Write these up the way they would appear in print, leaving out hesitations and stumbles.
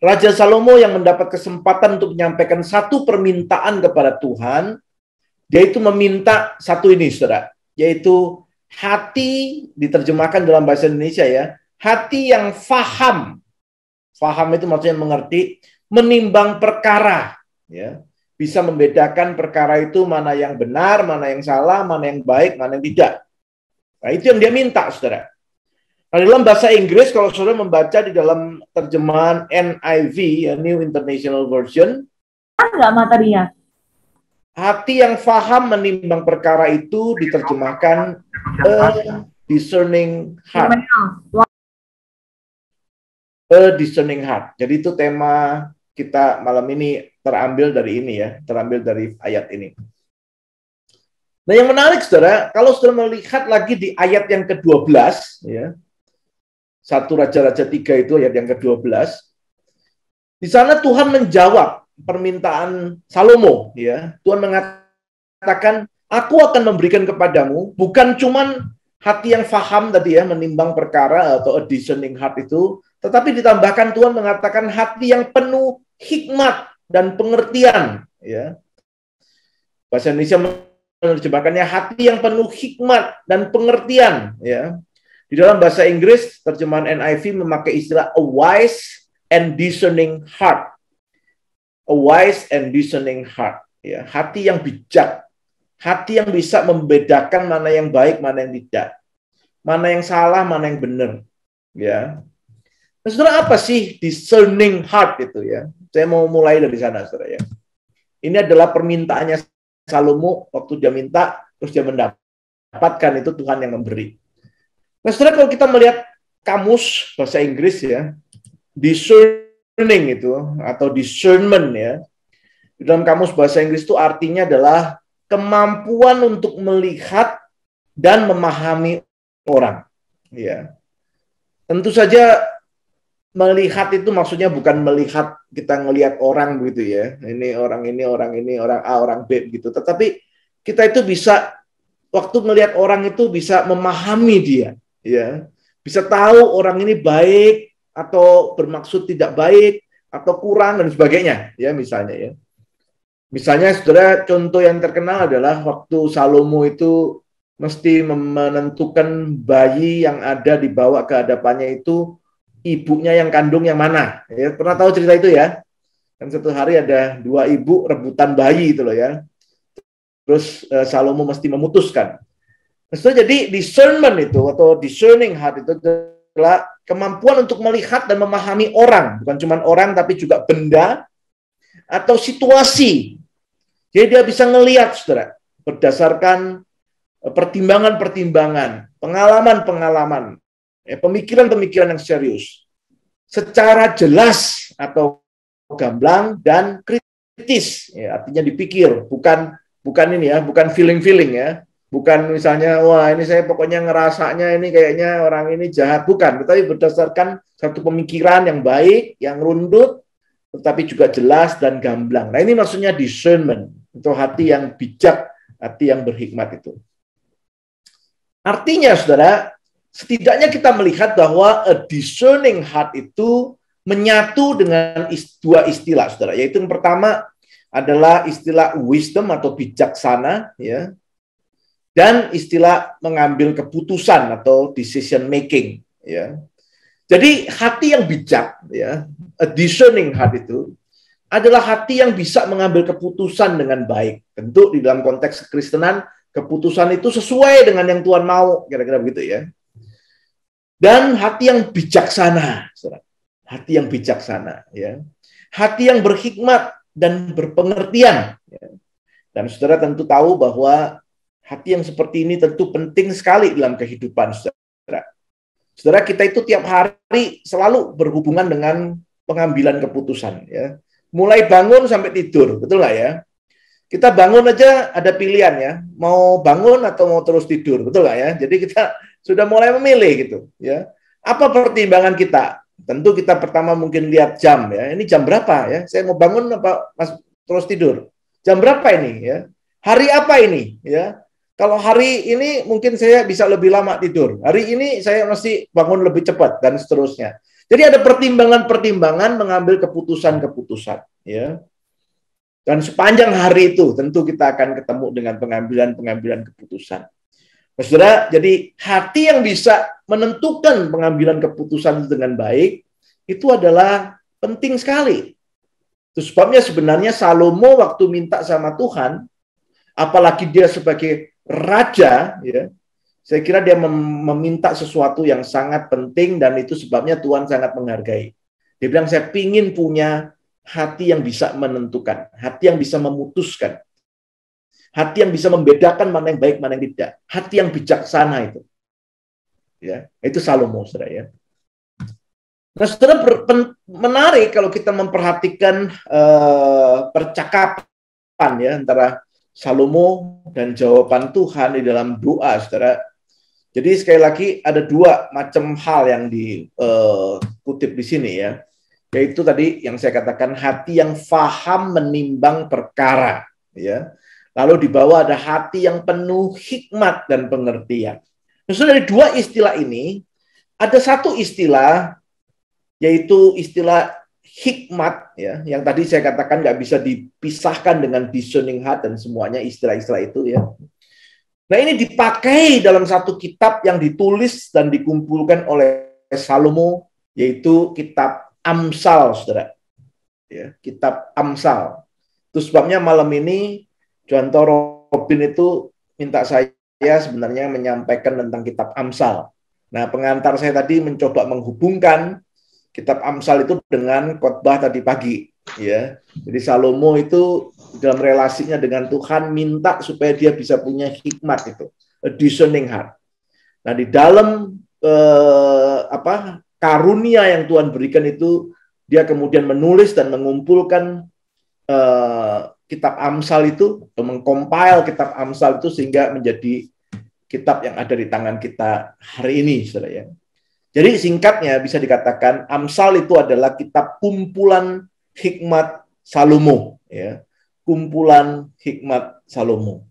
Raja Salomo yang mendapat kesempatan untuk menyampaikan satu permintaan kepada Tuhan, yaitu meminta satu ini, saudara, yaitu hati, diterjemahkan dalam bahasa Indonesia ya, hati yang faham. Faham itu maksudnya mengerti, menimbang perkara, ya, bisa membedakan perkara itu mana yang benar, mana yang salah, mana yang baik, mana yang tidak. Nah, itu yang dia minta, saudara. Nah, dalam bahasa Inggris, kalau saudara membaca di dalam terjemahan NIV, ya, New International Version, enggak materinya. Hati yang faham menimbang perkara itu diterjemahkan a discerning heart. A discerning heart. Jadi itu tema kita malam ini terambil dari ini ya, terambil dari ayat ini. Nah, yang menarik, saudara, kalau saudara melihat lagi di ayat yang ke-12, ya, 1 Raja-Raja 3 itu ayat yang ke-12, di sana Tuhan menjawab permintaan Salomo, ya. Tuhan mengatakan, aku akan memberikan kepadamu bukan cuman hati yang faham tadi ya, menimbang perkara atau a discerning heart itu, tetapi ditambahkan Tuhan mengatakan hati yang penuh hikmat dan pengertian, ya. Bahasa Indonesia menerjemahkannya hati yang penuh hikmat dan pengertian, ya. Di dalam bahasa Inggris, terjemahan NIV memakai istilah a wise and discerning heart. A wise and discerning heart. Ya, hati yang bijak. Hati yang bisa membedakan mana yang baik, mana yang tidak. Mana yang salah, mana yang benar. Ya. Nah, saudara, apa sih discerning heart itu ya? Saya mau mulai dari sana, saudara ya. Ini adalah permintaannya Salomo waktu dia minta, terus dia mendapatkan, itu Tuhan yang memberi. Nah, saudara, kalau kita melihat kamus bahasa Inggris ya, discerning itu atau discernment ya, di dalam kamus bahasa Inggris itu artinya adalah kemampuan untuk melihat dan memahami orang. Ya, tentu saja melihat itu maksudnya bukan melihat kita ngelihat orang begitu ya. Ini orang ini, orang ini, orang A, orang B gitu. Tetapi kita itu bisa waktu melihat orang itu bisa memahami dia. Ya, bisa tahu orang ini baik atau bermaksud tidak baik atau kurang dan sebagainya, ya misalnya ya. Misalnya, saudara, contoh yang terkenal adalah waktu Salomo itu mesti menentukan bayi yang ada dibawa ke hadapannya itu ibunya yang kandung yang mana. Ya, pernah tahu cerita itu ya? Dan satu hari ada dua ibu rebutan bayi itu loh ya. Terus Salomo mesti memutuskan. Jadi discernment itu atau discerning heart itu adalah kemampuan untuk melihat dan memahami orang, bukan cuma orang tapi juga benda atau situasi. Jadi dia bisa ngelihat, saudara, berdasarkan pertimbangan-pertimbangan, pengalaman-pengalaman, pemikiran-pemikiran yang serius, secara jelas atau gamblang dan kritis. Ya, artinya dipikir, bukan ini ya, bukan feeling-feeling ya. Bukan misalnya, wah ini saya pokoknya ngerasanya ini kayaknya orang ini jahat. Bukan, tetapi berdasarkan satu pemikiran yang baik, yang rundut, tetapi juga jelas dan gamblang. Nah, ini maksudnya discernment, untuk hati yang bijak, hati yang berhikmat itu. Artinya, saudara, setidaknya kita melihat bahwa a discerning heart itu menyatu dengan dua istilah, saudara. Yaitu yang pertama adalah istilah wisdom atau bijaksana, ya. Dan istilah mengambil keputusan atau decision making, ya. Jadi hati yang bijak, ya, a discerning heart itu adalah hati yang bisa mengambil keputusan dengan baik. Tentu di dalam konteks kekristenan keputusan itu sesuai dengan yang Tuhan mau, kira-kira begitu ya. Dan hati yang bijaksana, hati yang bijaksana, ya, hati yang berhikmat dan berpengertian. Ya. Dan saudara tentu tahu bahwa hati yang seperti ini tentu penting sekali dalam kehidupan saudara. Saudara, kita itu tiap hari selalu berhubungan dengan pengambilan keputusan. Ya. Mulai bangun sampai tidur, betul nggak ya? Kita bangun aja ada pilihan ya, mau bangun atau mau terus tidur, betul nggak ya? Jadi kita sudah mulai memilih gitu. Ya. Apa pertimbangan kita? Tentu kita pertama mungkin lihat jam ya. Ini jam berapa ya? Saya mau bangun apa terus tidur? Jam berapa ini ya? Hari apa ini ya? Kalau hari ini mungkin saya bisa lebih lama tidur. Hari ini saya mesti bangun lebih cepat dan seterusnya. Jadi ada pertimbangan-pertimbangan mengambil keputusan-keputusan, ya. Dan sepanjang hari itu tentu kita akan ketemu dengan pengambilan-pengambilan keputusan. Saudara, jadi hati yang bisa menentukan pengambilan keputusan dengan baik itu adalah penting sekali. Itu sebabnya sebenarnya Salomo waktu minta sama Tuhan, apalagi dia sebagai raja, ya, saya kira dia meminta sesuatu yang sangat penting dan itu sebabnya Tuhan sangat menghargai. Dia bilang, saya ingin punya hati yang bisa menentukan, hati yang bisa memutuskan, hati yang bisa membedakan mana yang baik, mana yang tidak, hati yang bijaksana itu. Ya, itu Salomo, saudara, ya. Nah, saudara, menarik kalau kita memperhatikan percakapan ya antara Salomo dan jawaban Tuhan di dalam doa, saudara. Jadi sekali lagi ada dua macam hal yang dikutip di sini, ya. Yaitu tadi yang saya katakan hati yang faham menimbang perkara, ya. Lalu di bawah ada hati yang penuh hikmat dan pengertian. Nah, dari dua istilah ini ada satu istilah yaitu istilah hikmat, ya, yang tadi saya katakan nggak bisa dipisahkan dengan discerning heart dan semuanya istilah-istilah itu, ya. Nah, ini dipakai dalam satu kitab yang ditulis dan dikumpulkan oleh Salomo, yaitu kitab Amsal, saudara. Ya, kitab Amsal. Itu sebabnya malam ini Johanto Robin itu minta saya sebenarnya menyampaikan tentang kitab Amsal. Nah, pengantar saya tadi mencoba menghubungkan kitab Amsal itu dengan khotbah tadi pagi, ya. Jadi Salomo itu dalam relasinya dengan Tuhan minta supaya dia bisa punya hikmat itu, a discerning heart. Nah, di dalam karunia yang Tuhan berikan itu, dia kemudian menulis dan mengumpulkan kitab Amsal itu, atau mengcompile kitab Amsal itu sehingga menjadi kitab yang ada di tangan kita hari ini, saudara, ya. Jadi singkatnya bisa dikatakan Amsal itu adalah kitab kumpulan hikmat Salomo, ya. Kumpulan hikmat Salomo.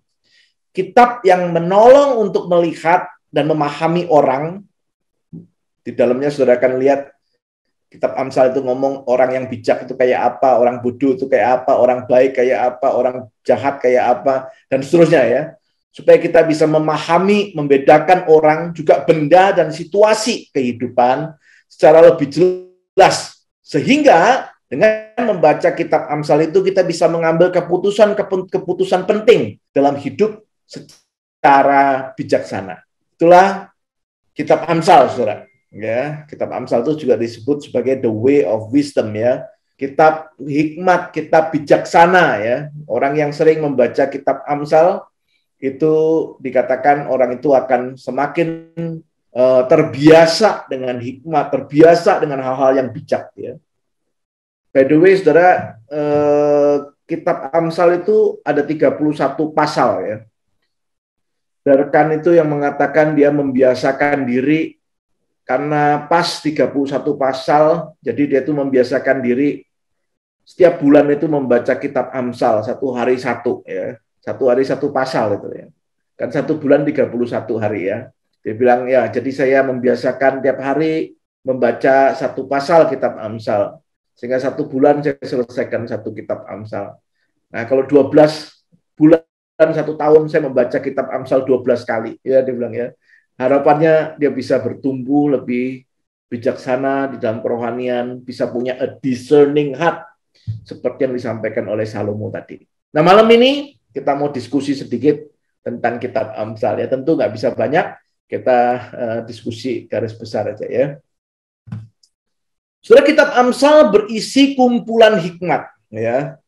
Kitab yang menolong untuk melihat dan memahami orang. Di dalamnya saudara akan lihat kitab Amsal itu ngomong orang yang bijak itu kayak apa, orang bodoh itu kayak apa, orang baik kayak apa, orang jahat kayak apa, dan seterusnya, ya. Supaya kita bisa memahami, membedakan orang, juga benda dan situasi kehidupan secara lebih jelas. Sehingga dengan membaca kitab Amsal itu kita bisa mengambil keputusan penting dalam hidup secara bijaksana. Itulah kitab Amsal, saudara. Ya, kitab Amsal itu juga disebut sebagai the way of wisdom, ya. Kitab hikmat, kitab bijaksana, ya. Orang yang sering membaca kitab Amsal itu dikatakan orang itu akan semakin terbiasa dengan hikmat, terbiasa dengan hal-hal yang bijak, ya. By the way, saudara, kitab Amsal itu ada 31 pasal, ya. Darkan itu yang mengatakan dia membiasakan diri karena pas 31 pasal, jadi dia itu membiasakan diri setiap bulan itu membaca kitab Amsal, satu hari satu, ya. Satu hari satu pasal itu, ya. Kan satu bulan 31 hari, ya. Dia bilang, ya, jadi saya membiasakan tiap hari membaca satu pasal kitab Amsal. Sehingga satu bulan saya selesaikan satu kitab Amsal. Nah, kalau 12 bulan, satu tahun saya membaca kitab Amsal 12 kali. Ya, dia bilang, ya. Harapannya dia bisa bertumbuh lebih bijaksana di dalam kerohanian, bisa punya a discerning heart, seperti yang disampaikan oleh Salomo tadi. Nah, malam ini kita mau diskusi sedikit tentang kitab Amsal, ya. Tentu nggak bisa banyak, kita diskusi garis besar aja, ya. Saudara, kitab Amsal berisi kumpulan hikmat, ya.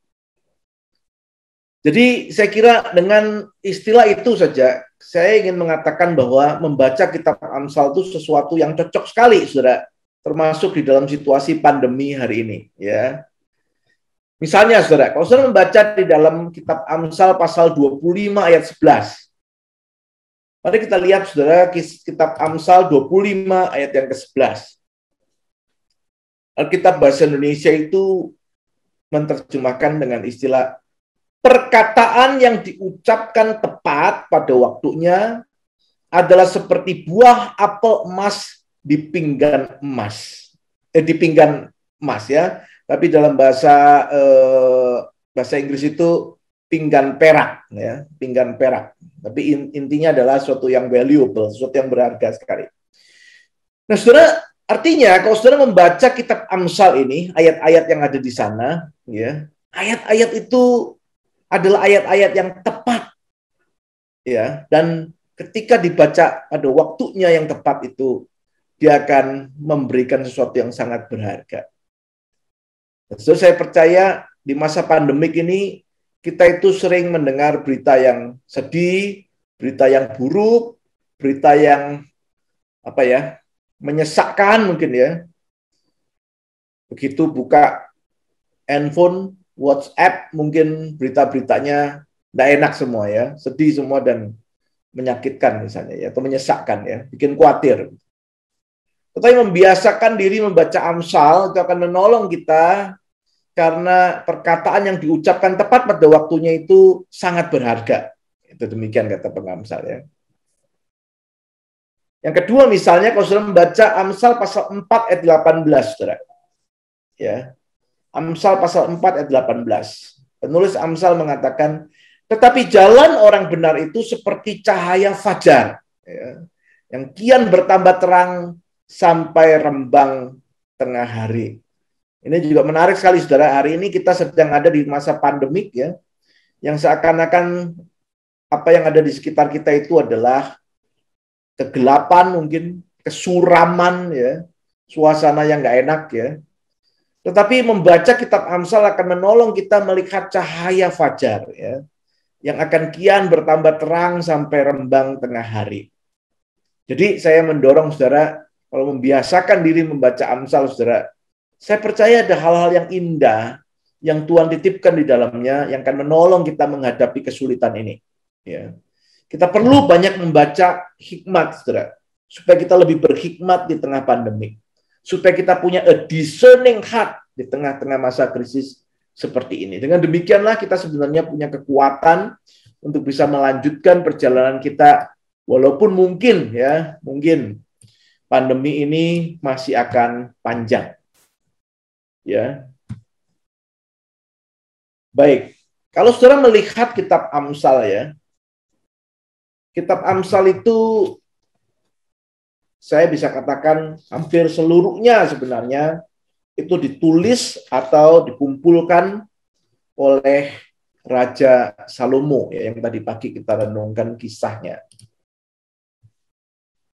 Jadi saya kira dengan istilah itu saja, saya ingin mengatakan bahwa membaca kitab Amsal itu sesuatu yang cocok sekali, saudara, termasuk di dalam situasi pandemi hari ini, ya. Misalnya, saudara, kalau saudara membaca di dalam kitab Amsal pasal 25 ayat 11. Mari kita lihat, saudara, kitab Amsal 25 ayat yang ke-11. Alkitab Bahasa Indonesia itu menerjemahkan dengan istilah perkataan yang diucapkan tepat pada waktunya adalah seperti buah apel emas di pinggan emas. di pinggan emas ya, tapi dalam bahasa Inggris itu pinggan perak ya, pinggan perak. Tapi intinya adalah sesuatu yang valuable, sesuatu yang berharga sekali. Nah, saudara, artinya kalau saudara membaca kitab Amsal ini, ayat-ayat yang ada di sana, ya, ayat-ayat itu adalah ayat-ayat yang tepat, ya, dan ketika dibaca pada waktunya yang tepat itu, dia akan memberikan sesuatu yang sangat berharga. So, saya percaya di masa pandemik ini kita itu sering mendengar berita yang sedih, berita yang buruk, berita yang menyesakkan mungkin ya. Begitu buka handphone, WhatsApp, mungkin berita-beritanya tidak enak semua ya, sedih semua dan menyakitkan misalnya ya, atau menyesakkan ya, bikin khawatir. Tetapi membiasakan diri membaca Amsal itu akan menolong kita karena perkataan yang diucapkan tepat pada waktunya itu sangat berharga. Itu demikian kata pengamsal ya. Yang kedua misalnya kalau saudara membaca Amsal pasal 4 ayat 18, saudara. Ya. Amsal pasal 4 ayat 18. Penulis Amsal mengatakan, tetapi jalan orang benar itu seperti cahaya fajar, ya, yang kian bertambah terang sampai rembang tengah hari. Ini juga menarik sekali, saudara. Hari ini kita sedang ada di masa pandemik ya, yang seakan-akan apa yang ada di sekitar kita itu adalah kegelapan, mungkin kesuraman, ya, suasana yang nggak enak ya. Tetapi membaca kitab Amsal akan menolong kita melihat cahaya fajar ya, yang akan kian bertambah terang sampai rembang tengah hari. Jadi saya mendorong saudara, kalau membiasakan diri membaca Amsal saudara, saya percaya ada hal-hal yang indah yang Tuhan titipkan di dalamnya yang akan menolong kita menghadapi kesulitan ini. Ya. Kita perlu banyak membaca hikmat, saudara, supaya kita lebih berhikmat di tengah pandemi, supaya kita punya a discerning heart di tengah-tengah masa krisis seperti ini. Dengan demikianlah kita sebenarnya punya kekuatan untuk bisa melanjutkan perjalanan kita, walaupun mungkin pandemi ini masih akan panjang. Ya. Baik, kalau saudara melihat kitab Amsal ya, kitab Amsal itu saya bisa katakan hampir seluruhnya sebenarnya itu ditulis atau dikumpulkan oleh Raja Salomo ya, yang tadi pagi kita renungkan kisahnya.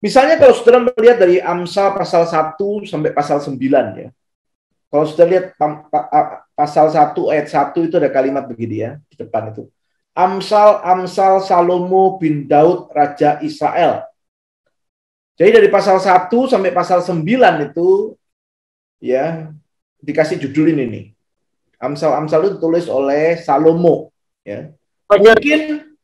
Misalnya kalau saudara melihat dari Amsal pasal 1 sampai pasal 9 ya. Kalau saudara lihat pasal 1 ayat 1 itu ada kalimat begini ya, di depan itu. Amsal Salomo bin Daud Raja Israel. Jadi dari pasal 1 sampai pasal 9 itu ya dikasih judul ini nih. Amsal itu ditulis oleh Salomo ya. Mungkin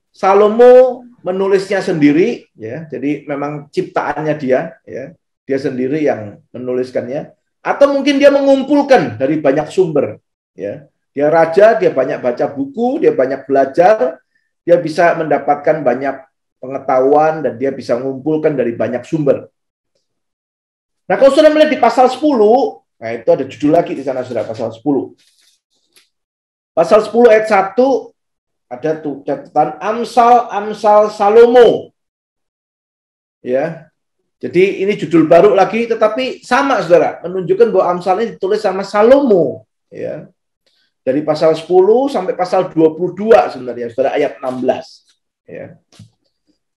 Salomo menulisnya sendiri ya. Jadi memang ciptaannya dia ya. Dia sendiri yang menuliskannya atau mungkin dia mengumpulkan dari banyak sumber ya. Dia raja, dia banyak baca buku, dia banyak belajar, dia bisa mendapatkan banyak pengetahuan, dan dia bisa mengumpulkan dari banyak sumber. Nah, kalau sudah melihat di pasal 10, nah itu ada judul lagi di sana, sudah pasal 10. Pasal 10 ayat 1, ada tuh catatan Amsal Salomo. Ya, jadi ini judul baru lagi, tetapi sama, saudara, menunjukkan bahwa Amsal ini ditulis sama Salomo. Ya. Dari pasal 10 sampai pasal 22 sebenarnya, saudara, ayat 16. Ya.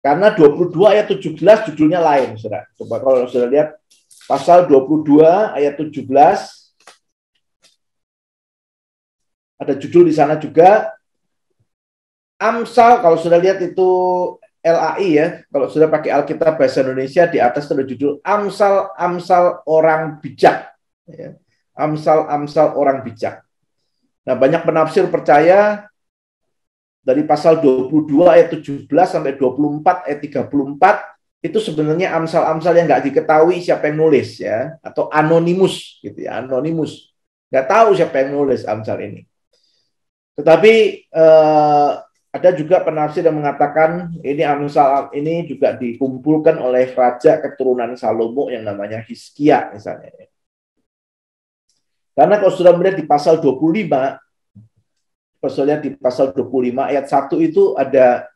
Karena 22 ayat 17 judulnya lain, saudara. Coba kalau saudara lihat pasal 22 ayat 17, ada judul di sana juga. Amsal, kalau sudah lihat itu LAI ya, kalau sudah pakai Alkitab Bahasa Indonesia, di atas ada judul Amsal orang bijak. Ya. Amsal orang bijak. Nah, banyak penafsir percaya dari pasal 22 ayat 17 sampai 24 ayat 34 itu sebenarnya amsal-amsal yang nggak diketahui siapa yang nulis ya, atau anonimus gitu ya, anonimus. Nggak tahu siapa yang nulis Amsal ini. Tetapi ada juga penafsir yang mengatakan ini Amsal ini juga dikumpulkan oleh raja keturunan Salomo yang namanya Hizkia misalnya. Karena kalau sudah melihat di pasal 25, kalau sudah lihat di pasal 25 ayat 1 itu ada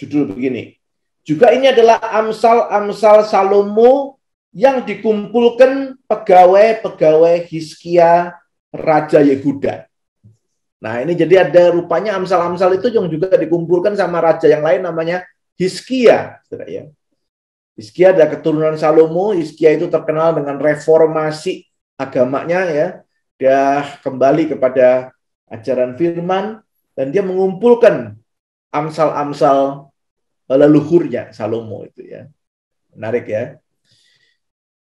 judul begini. Juga ini adalah amsal-amsal Salomo yang dikumpulkan pegawai-pegawai Hizkia Raja Yehuda. Nah, ini jadi ada rupanya amsal-amsal itu yang juga dikumpulkan sama raja yang lain namanya Hizkia. Ya. Hizkia adalah keturunan Salomo. Hizkia itu terkenal dengan reformasi agamanya, ya. Dia kembali kepada ajaran firman dan dia mengumpulkan amsal-amsal leluhurnya Salomo itu, ya. Menarik, ya.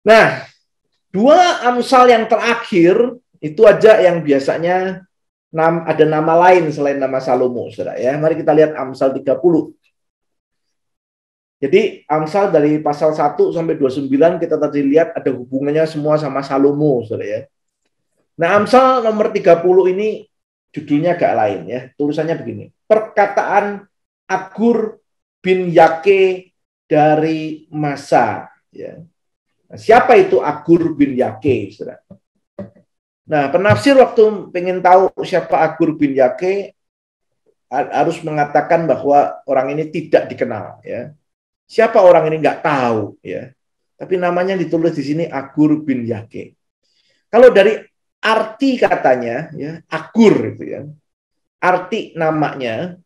Nah, dua amsal yang terakhir itu aja yang biasanya ada nama lain selain nama Salomo, saudara, ya. Mari kita lihat Amsal 30. Jadi Amsal dari pasal 1 sampai 29 kita tadi lihat ada hubungannya semua sama Salomo, saudara, ya. Nah, Amsal nomor 30 ini judulnya agak lain, ya. Tulisannya begini. Perkataan Agur bin Yake dari Masa, ya. Nah, siapa itu Agur bin Yake, saudara? Nah, penafsir waktu pengen tahu siapa Agur bin Yake harus mengatakan bahwa orang ini tidak dikenal, ya. Siapa orang ini nggak tahu, ya. Tapi namanya ditulis di sini Agur bin Yake. Kalau dari arti katanya, ya, Agur itu, ya. Arti namanya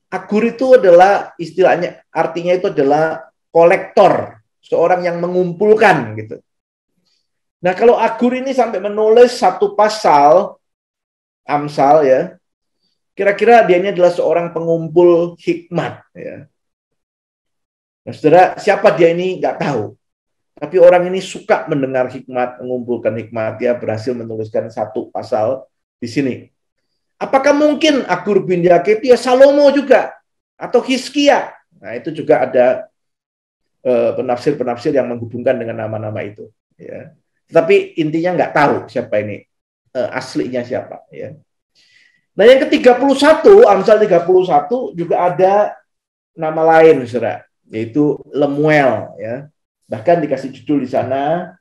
Agur itu adalah istilahnya, artinya itu adalah kolektor. Seorang yang mengumpulkan, gitu. Nah, kalau Agur ini sampai menulis satu pasal Amsal, ya, kira-kira dia ini adalah seorang pengumpul hikmat, ya. Nah, saudara, siapa dia ini nggak tahu. Tapi orang ini suka mendengar hikmat, mengumpulkan hikmat. Dia berhasil menuliskan satu pasal di sini. Apakah mungkin Agur bin Yake itu ya Salomo juga? Atau Hizkia? Nah, itu juga ada penafsir-penafsir yang menghubungkan dengan nama-nama itu, ya. Tetapi intinya nggak tahu siapa ini, aslinya siapa, ya. Nah, yang ke-31, Amsal 31 juga ada nama lain, saudara, yaitu Lemuel, ya. Bahkan dikasih judul di sana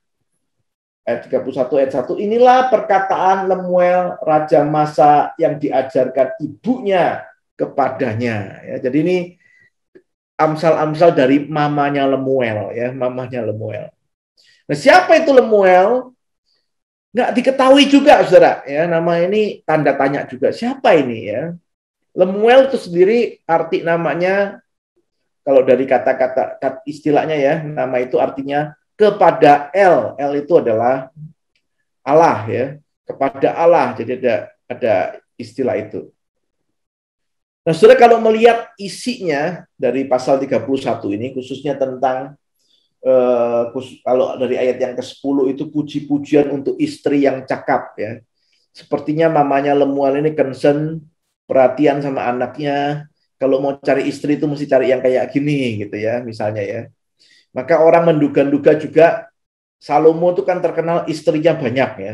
ayat 31 ayat 1, inilah perkataan Lemuel raja Masa yang diajarkan ibunya kepadanya, ya. Jadi ini amsal-amsal dari mamanya Lemuel, ya, mamanya Lemuel. Nah, siapa itu Lemuel? Nggak diketahui juga, saudara, ya. Nama ini tanda tanya juga. Siapa ini, ya? Lemuel itu sendiri arti namanya, kalau dari kata-kata istilahnya, ya, nama itu artinya kepada El. El itu adalah Allah, ya. Kepada Allah. Jadi ada istilah itu. Nah, saudara, kalau melihat isinya dari pasal 31 ini, khususnya tentang, kalau dari ayat yang ke-10 itu puji-pujian untuk istri yang cakap, ya. Sepertinya mamanya Lemuel ini concern, perhatian sama anaknya. Kalau mau cari istri itu mesti cari yang kayak gini, gitu, ya, misalnya, ya. Maka orang menduga-duga juga Salomo itu kan terkenal istrinya banyak, ya.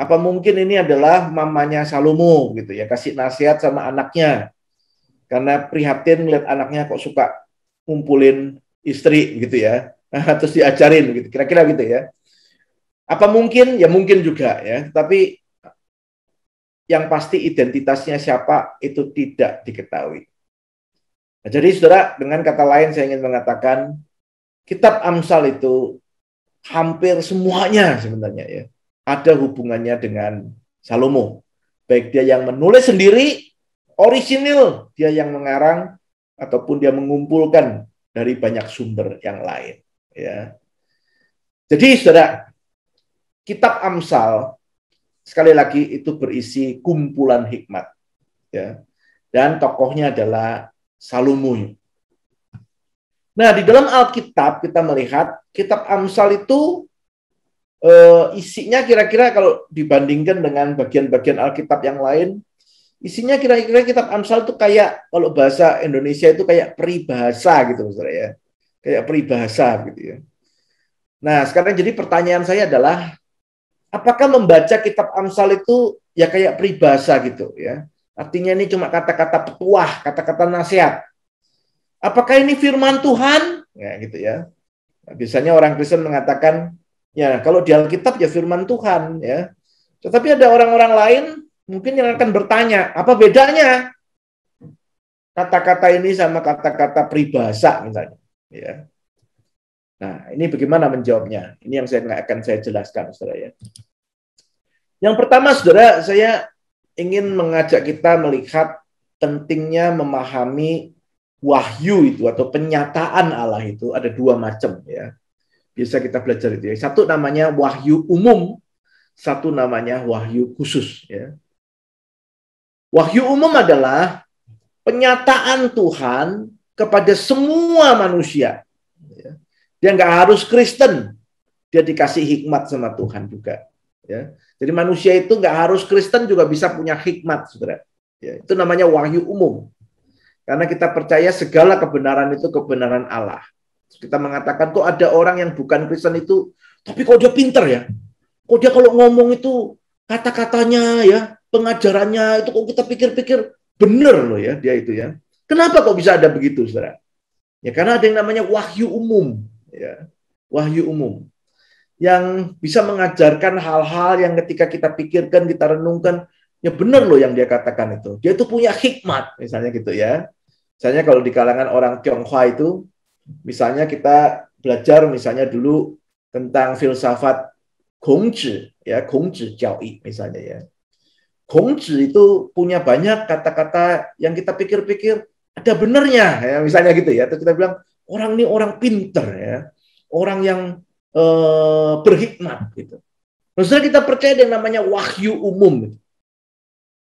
Apa mungkin ini adalah mamanya Salomo, gitu, ya, kasih nasihat sama anaknya karena prihatin melihat anaknya kok suka ngumpulin istri, gitu, ya. Terus diajarin, gitu, kira-kira gitu, ya. Apa mungkin? Ya mungkin juga, ya. Tapi yang pasti identitasnya siapa itu tidak diketahui. Nah, jadi saudara, dengan kata lain saya ingin mengatakan kitab Amsal itu hampir semuanya sebenarnya, ya, ada hubungannya dengan Salomo. Baik dia yang menulis sendiri, orisinil, dia yang mengarang, ataupun dia mengumpulkan dari banyak sumber yang lain, ya. Jadi, saudara, kitab Amsal sekali lagi itu berisi kumpulan hikmat, ya. Dan tokohnya adalah Salomo. Nah, di dalam Alkitab kita melihat kitab Amsal itu isinya kira-kira kalau dibandingkan dengan bagian-bagian Alkitab yang lain, isinya kira-kira kitab Amsal itu kayak, kalau bahasa Indonesia itu kayak peribahasa, gitu, saudara, ya. Kayak peribahasa, gitu, ya. Nah, sekarang jadi pertanyaan saya adalah, apakah membaca kitab Amsal itu ya kayak peribahasa, gitu, ya? Artinya ini cuma kata-kata petuah, kata-kata nasihat. Apakah ini firman Tuhan? Ya, gitu, ya. Nah, biasanya orang Kristen mengatakan Ya, kalau di Alkitab ya firman Tuhan ya. Tetapi ada orang-orang lain mungkin yang akan bertanya, apa bedanya kata-kata ini sama kata-kata peribahasa misalnya, ya. Nah, ini bagaimana menjawabnya? Ini yang akan saya jelaskan, saudara ya. Yang pertama, saudara, saya ingin mengajak kita melihat pentingnya memahami wahyu itu atau penyataan Allah itu ada dua macam ya. Biasa kita belajar itu ya. Satu namanya wahyu umum, satu namanya wahyu khusus ya. Wahyu umum adalah penyataan Tuhan kepada semua manusia. Dia nggak harus Kristen, dia dikasih hikmat sama Tuhan juga. Ya. Jadi manusia itu nggak harus Kristen juga bisa punya hikmat, saudara. Ya, itu namanya wahyu umum. Karena kita percaya segala kebenaran itu kebenaran Allah. Kita mengatakan kok ada orang yang bukan Kristen itu, tapi kok dia pinter ya. Kok dia kalau ngomong itu kata-katanya ya, pengajarannya itu kok kita pikir-pikir bener loh ya dia itu ya. Kenapa kok bisa ada begitu, saudara? Ya karena ada yang namanya wahyu umum, ya. Wahyu umum yang bisa mengajarkan hal-hal yang ketika kita pikirkan, kita renungkan, ya benar loh yang dia katakan itu. Dia itu punya hikmat, misalnya gitu ya. Misalnya kalau di kalangan orang Tionghoa itu, misalnya kita belajar misalnya dulu tentang filsafat Kongzi, ya Kongzi Jiaoyi misalnya ya. Kongzi itu punya banyak kata-kata yang kita pikir-pikir ada benernya, ya misalnya gitu ya. Terus kita bilang orang ini orang pinter ya, orang yang berhikmat gitu. Maksudnya kita percaya yang namanya wahyu umum.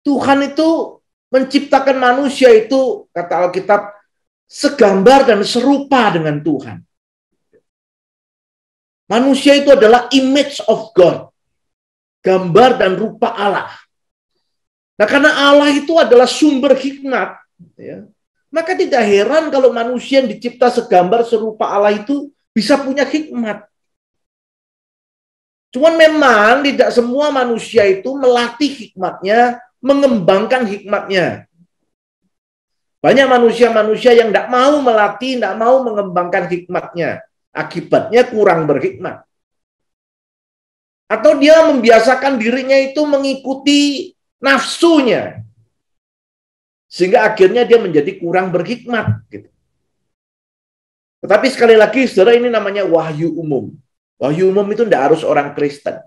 Tuhan itu menciptakan manusia itu, kata Alkitab, segambar dan serupa dengan Tuhan. Manusia itu adalah image of God. Gambar dan rupa Allah. Nah, karena Allah itu adalah sumber hikmat, ya, maka tidak heran kalau manusia yang dicipta segambar serupa Allah itu bisa punya hikmat. Cuman memang tidak semua manusia itu melatih hikmatnya, mengembangkan hikmatnya. Banyak manusia-manusia yang tidak mau melatih, tidak mau mengembangkan hikmatnya. Akibatnya kurang berhikmat. Atau dia membiasakan dirinya itu mengikuti nafsunya. Sehingga akhirnya dia menjadi kurang berhikmat. Gitu. Tetapi sekali lagi, saudara, ini namanya wahyu umum. Wahyu umum itu tidak harus orang Kristen.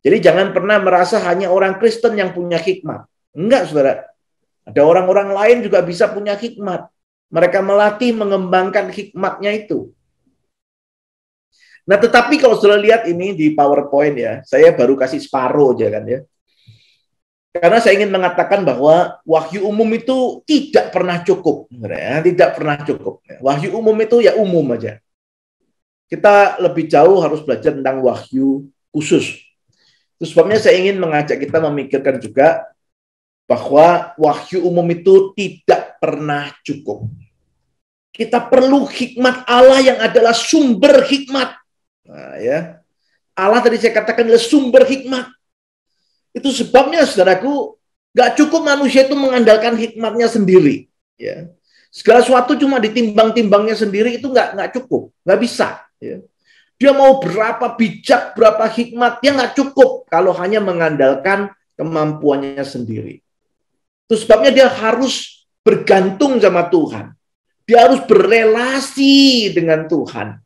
Jadi jangan pernah merasa hanya orang Kristen yang punya hikmat. Enggak, saudara. Ada orang-orang lain juga bisa punya hikmat. Mereka melatih mengembangkan hikmatnya itu. Nah, tetapi kalau saudara lihat ini di PowerPoint ya, saya baru kasih separuh aja kan ya. Karena saya ingin mengatakan bahwa wahyu umum itu tidak pernah cukup. Ya, tidak pernah cukup. Wahyu umum itu ya umum aja. Kita lebih jauh harus belajar tentang wahyu khusus. Itu sebabnya saya ingin mengajak kita memikirkan juga bahwa wahyu umum itu tidak pernah cukup. Kita perlu hikmat Allah yang adalah sumber hikmat. Nah, ya. Allah tadi saya katakan adalah sumber hikmat. Itu sebabnya, saudaraku, nggak cukup manusia itu mengandalkan hikmatnya sendiri. Ya. Segala sesuatu cuma ditimbang-timbangnya sendiri itu nggak cukup, nggak bisa. Ya. Dia mau berapa bijak, berapa hikmat, dia nggak cukup kalau hanya mengandalkan kemampuannya sendiri. Itu sebabnya dia harus bergantung sama Tuhan. Dia harus berelasi dengan Tuhan.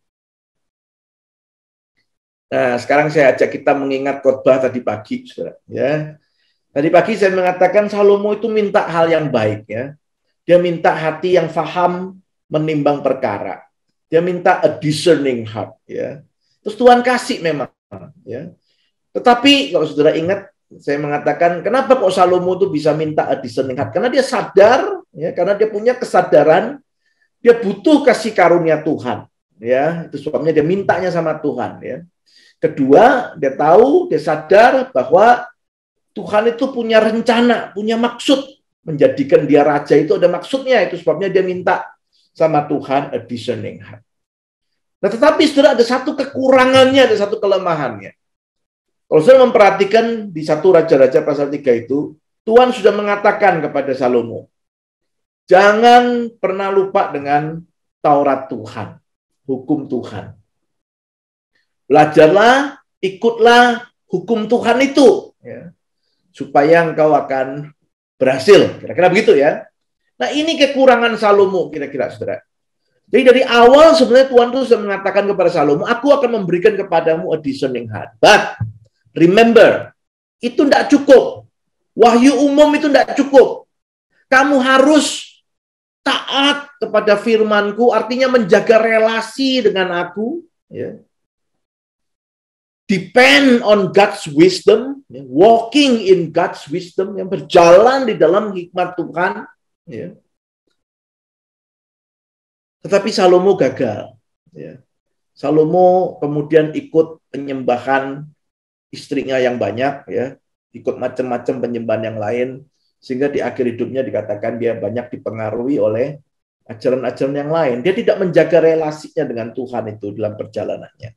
Nah, sekarang saya ajak kita mengingat khotbah tadi pagi, saudara. Ya. Tadi pagi saya mengatakan Salomo itu minta hal yang baik, ya. Dia minta hati yang faham menimbang perkara. Dia minta a discerning heart, ya. Terus Tuhan kasih memang, ya. Tetapi kalau saudara ingat, saya mengatakan kenapa kok Salomo itu bisa minta a discerning heart? Karena dia sadar, ya, karena dia punya kesadaran, dia butuh kasih karunia Tuhan, ya. Itu sebabnya dia mintanya sama Tuhan, ya. Kedua, dia tahu, dia sadar bahwa Tuhan itu punya rencana, punya maksud menjadikan dia raja itu ada maksudnya. Itu sebabnya dia minta sama Tuhan a discerning heart. Nah, tetapi saudara ada satu kekurangannya, ada satu kelemahannya. Kalau saudara memperhatikan di 1 Raja-Raja pasal 3 itu, Tuhan sudah mengatakan kepada Salomo, jangan pernah lupa dengan Taurat Tuhan, hukum Tuhan. Belajarlah, ikutlah hukum Tuhan itu, ya, supaya engkau akan berhasil. Kira-kira begitu ya. Nah, ini kekurangan Salomo kira-kira, saudara. Jadi dari awal sebenarnya Tuhan itu sudah mengatakan kepada Salomo, aku akan memberikan kepadamu a discerning heart. But remember, itu tidak cukup. Wahyu umum itu tidak cukup. Kamu harus taat kepada firmanku, artinya menjaga relasi dengan aku, ya. Depend on God's wisdom, ya. Walking in God's wisdom, yang berjalan di dalam hikmat Tuhan, ya. Tetapi Salomo gagal, ya. Salomo kemudian ikut penyembahan istrinya yang banyak, ya, ikut macam-macam penyembahan yang lain, sehingga di akhir hidupnya dikatakan dia banyak dipengaruhi oleh ajaran-ajaran yang lain. Dia tidak menjaga relasinya dengan Tuhan itu dalam perjalanannya.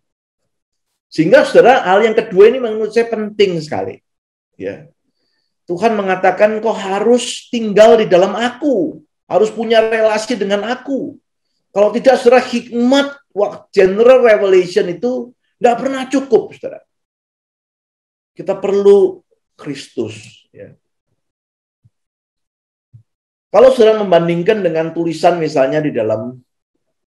Sehingga saudara, hal yang kedua ini menurut saya penting sekali. Ya. Tuhan mengatakan kau harus tinggal di dalam aku, harus punya relasi dengan aku. Kalau tidak, saudara, hikmat general revelation itu nggak pernah cukup, saudara. Kita perlu Kristus. Ya. Kalau saudara membandingkan dengan tulisan misalnya di dalam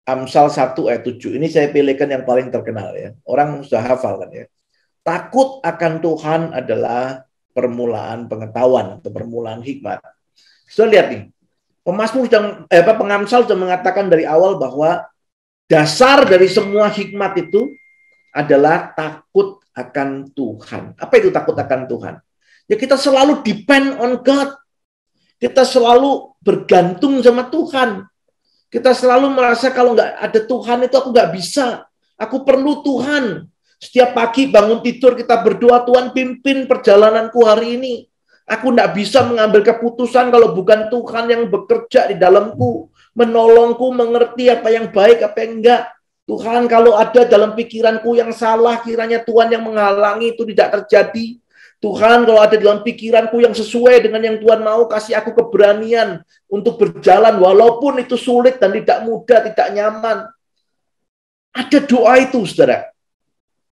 Amsal 1 ayat 7, ini saya pilihkan yang paling terkenal ya. Orang sudah hafal kan ya. Takut akan Tuhan adalah permulaan pengetahuan atau permulaan hikmat. Sudah lihat nih. Pengamsal sudah mengatakan dari awal bahwa dasar dari semua hikmat itu adalah takut akan Tuhan. Apa itu takut akan Tuhan? Ya kita selalu depend on God. Kita selalu bergantung sama Tuhan. Kita selalu merasa kalau nggak ada Tuhan itu aku nggak bisa. Aku perlu Tuhan. Setiap pagi bangun tidur kita berdoa, Tuhan pimpin perjalananku hari ini. Aku nggak bisa mengambil keputusan kalau bukan Tuhan yang bekerja di dalamku. Menolongku mengerti apa yang baik, apa yang enggak. Tuhan, kalau ada dalam pikiranku yang salah, kiranya Tuhan yang menghalangi itu tidak terjadi. Tuhan, kalau ada dalam pikiranku yang sesuai dengan yang Tuhan mau, kasih aku keberanian untuk berjalan, walaupun itu sulit dan tidak mudah, tidak nyaman. Ada doa itu, saudara.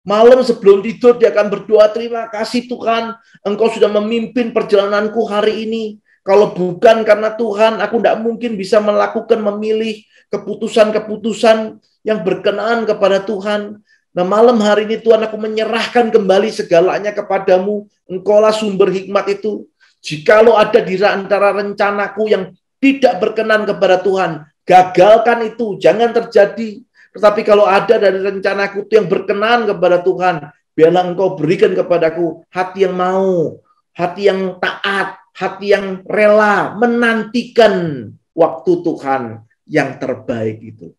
Malam sebelum tidur, dia akan berdoa, terima kasih Tuhan, Engkau sudah memimpin perjalananku hari ini. Kalau bukan karena Tuhan, aku tidak mungkin bisa melakukan, memilih keputusan-keputusan yang berkenaan kepada Tuhan. Nah, malam hari ini Tuhan, aku menyerahkan kembali segalanya kepadamu. Engkaulah sumber hikmat itu. Jikalau ada di antara rencanaku yang tidak berkenan kepada Tuhan, gagalkan itu, jangan terjadi. Tetapi kalau ada dari rencanaku itu yang berkenan kepada Tuhan, biarlah Engkau berikan kepadaku hati yang mau, hati yang taat, hati yang rela, menantikan waktu Tuhan yang terbaik itu.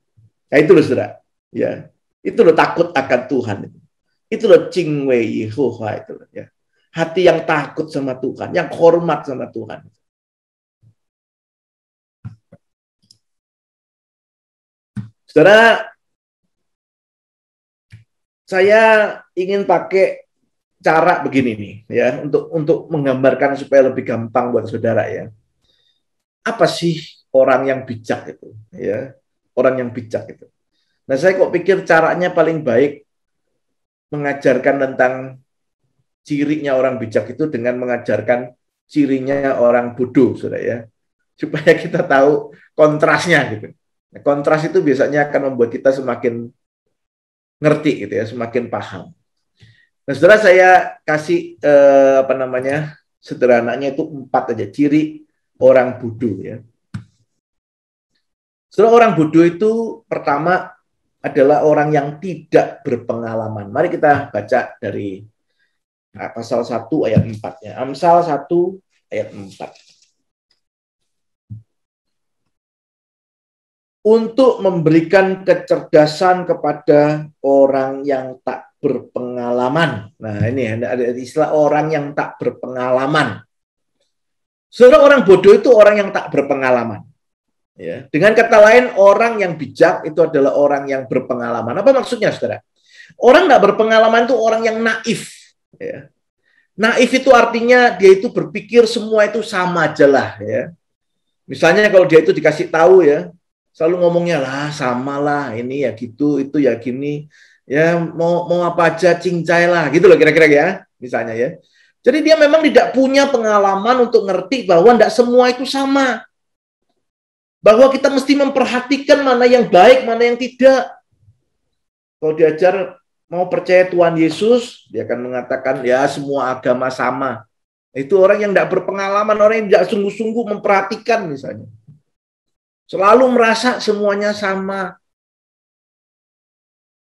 Nah, itu loh, saudara. Ya. Itu loh takut akan Tuhan. Itu loh Cingwei Yehovah itu loh, ya. Hati yang takut sama Tuhan, yang hormat sama Tuhan. Saudara, saya ingin pakai cara begini nih ya untuk menggambarkan supaya lebih gampang buat saudara ya. Apa sih orang yang bijak itu ya? Orang yang bijak itu. Nah, saya kok pikir caranya paling baik mengajarkan tentang cirinya orang bijak itu dengan mengajarkan cirinya orang bodoh, saudara ya. Supaya kita tahu kontrasnya gitu. Nah, kontras itu biasanya akan membuat kita semakin ngerti gitu ya, semakin paham. Nah, saudara, saya kasih sederhananya itu 4 aja ciri orang bodoh ya. Saudara, orang bodoh itu pertama adalah orang yang tidak berpengalaman. Mari kita baca dari pasal 1 ayat 4-nya. Amsal 1 ayat 4. Untuk memberikan kecerdasan kepada orang yang tak berpengalaman. Nah, ini ada istilah orang yang tak berpengalaman. Saudara, orang bodoh itu orang yang tak berpengalaman. Ya. Dengan kata lain, orang yang bijak itu adalah orang yang berpengalaman. Apa maksudnya, saudara? Orang tak berpengalaman itu orang yang naif. Ya. Naif itu artinya dia itu berpikir semua itu sama aja lah. Ya. Misalnya kalau dia itu dikasih tahu ya, selalu ngomongnya lah sama lah, ini ya gitu, itu ya gini. Ya, mau apa aja cincai lah, gitu loh kira-kira ya, misalnya ya. Jadi dia memang tidak punya pengalaman untuk ngerti bahwa tidak semua itu sama. Bahwa kita mesti memperhatikan mana yang baik, mana yang tidak. Kalau diajar mau percaya Tuhan Yesus, dia akan mengatakan ya semua agama sama. Itu orang yang tidak berpengalaman, orang yang tidak sungguh-sungguh memperhatikan misalnya. Selalu merasa semuanya sama.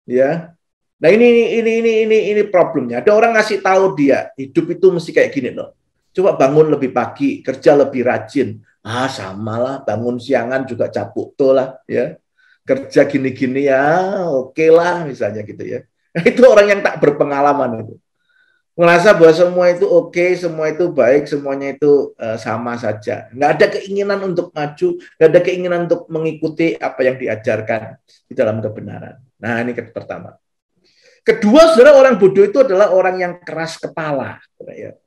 Ya. Nah, ini problemnya. Ada orang ngasih tahu dia, hidup itu mesti kayak gini loh. Coba bangun lebih pagi, kerja lebih rajin. Ah, samalah, bangun siangan juga capuk tuh lah, ya. Kerja gini-gini ya, oke lah misalnya gitu ya. Nah, itu orang yang tak berpengalaman itu. Merasa bahwa semua itu oke, semua itu baik, semuanya itu sama saja. Nggak ada keinginan untuk maju, nggak ada keinginan untuk mengikuti apa yang diajarkan di dalam kebenaran. Nah, ini pertama. Kedua, saudara, orang bodoh itu adalah orang yang keras kepala. Ya.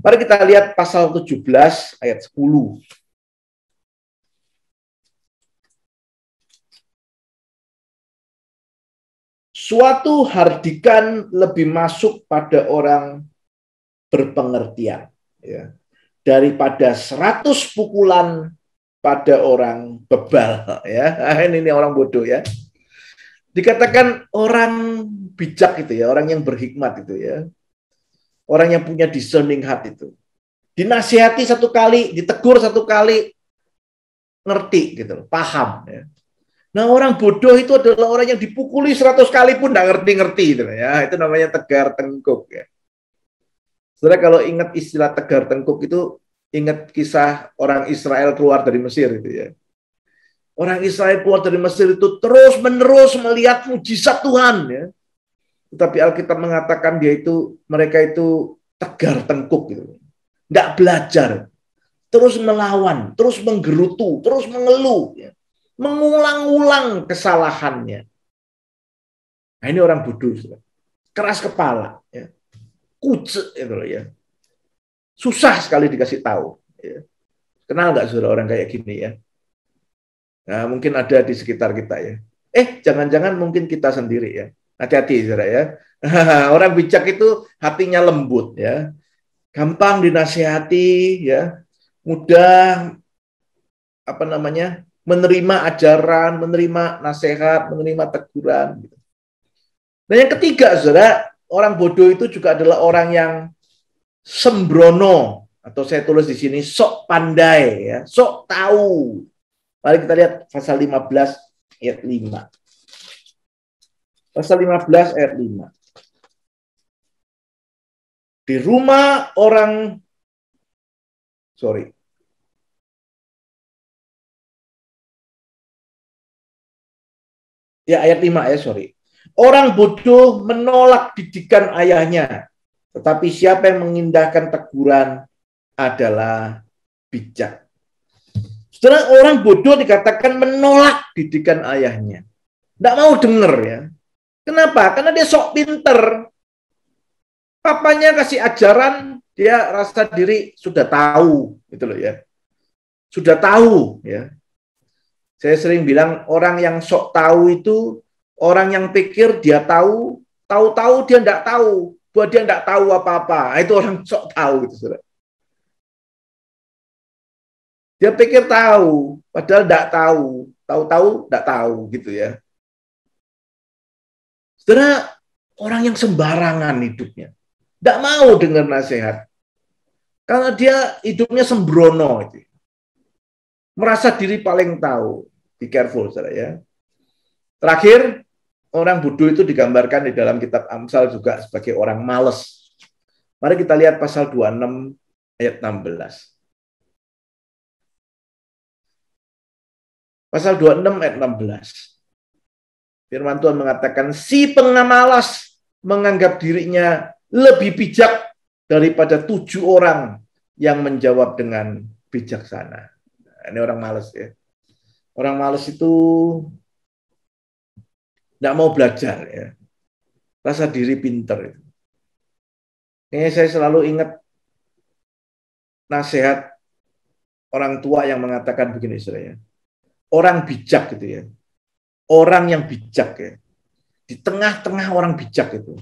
Mari kita lihat pasal 17 ayat 10. Suatu hardikan lebih masuk pada orang berpengertian, ya, daripada 100 pukulan pada orang bebal. Ya, ini orang bodoh ya. Dikatakan orang bijak itu ya, orang yang berhikmat itu ya, orang yang punya discerning heart itu. Dinasihati satu kali, ditegur satu kali, ngerti gitu, paham. Ya. Nah, orang bodoh itu adalah orang yang dipukuli 100 kali pun nggak ngerti-ngerti gitu ya. Itu namanya tegar tengkuk ya. Saudara kalau ingat istilah tegar tengkuk itu ingat kisah orang Israel keluar dari Mesir itu ya. Orang Israel keluar dari Mesir itu terus-menerus melihat mujizat Tuhan ya. Tetapi Alkitab mengatakan mereka itu tegar tengkuk gitu. Nggak belajar, terus melawan, terus menggerutu, terus mengeluh ya. Mengulang-ulang kesalahannya. Nah, ini orang bodoh, keras kepala, ya. Kucek itu ya. Susah sekali dikasih tahu. Ya. Kenal nggak saudara orang kayak gini ya? Nah, mungkin ada di sekitar kita ya. Jangan-jangan mungkin kita sendiri ya. Hati-hati saudara ya. Orang bijak itu hatinya lembut ya. Gampang dinasihati ya. Mudah menerima ajaran, menerima nasihat, menerima teguran. Dan yang ketiga, saudara, orang bodoh itu juga adalah orang yang sembrono, atau saya tulis di sini sok pandai ya, sok tahu. Mari kita lihat pasal 15 ayat 5. Pasal 15 ayat 5. Di rumah orang ayat 5 ya, Orang bodoh menolak didikan ayahnya, tetapi siapa yang mengindahkan teguran adalah bijak. Setelah orang bodoh dikatakan menolak didikan ayahnya. Tidak mau dengar ya. Kenapa? Karena dia sok pinter. Papanya kasih ajaran, dia rasa diri sudah tahu, gitu loh ya. Sudah tahu ya. Saya sering bilang orang yang sok tahu itu orang yang pikir dia tahu, tahu-tahu dia tidak tahu, bahwa dia tidak tahu apa-apa. Itu orang sok tahu gitu, saudara. Dia pikir tahu, padahal tidak tahu. Tahu-tahu tidak tahu gitu ya. Saudara, orang yang sembarangan hidupnya. Tidak mau dengar nasihat. Karena dia hidupnya sembrono. Itu. Merasa diri paling tahu. Be careful, saudara ya. Terakhir, orang bodoh itu digambarkan di dalam kitab Amsal juga sebagai orang malas. Mari kita lihat pasal 26 ayat 16. Pasal 26 ayat 16. Firman Tuhan mengatakan, si pengamalas menganggap dirinya lebih bijak daripada 7 orang yang menjawab dengan bijaksana. Nah, ini orang malas ya. Orang malas itu tidak mau belajar ya. Rasa diri pinter. Ini saya selalu ingat nasihat orang tua yang mengatakan begini, saudara. Orang bijak gitu ya. Orang yang bijak ya. di tengah-tengah orang bijak itu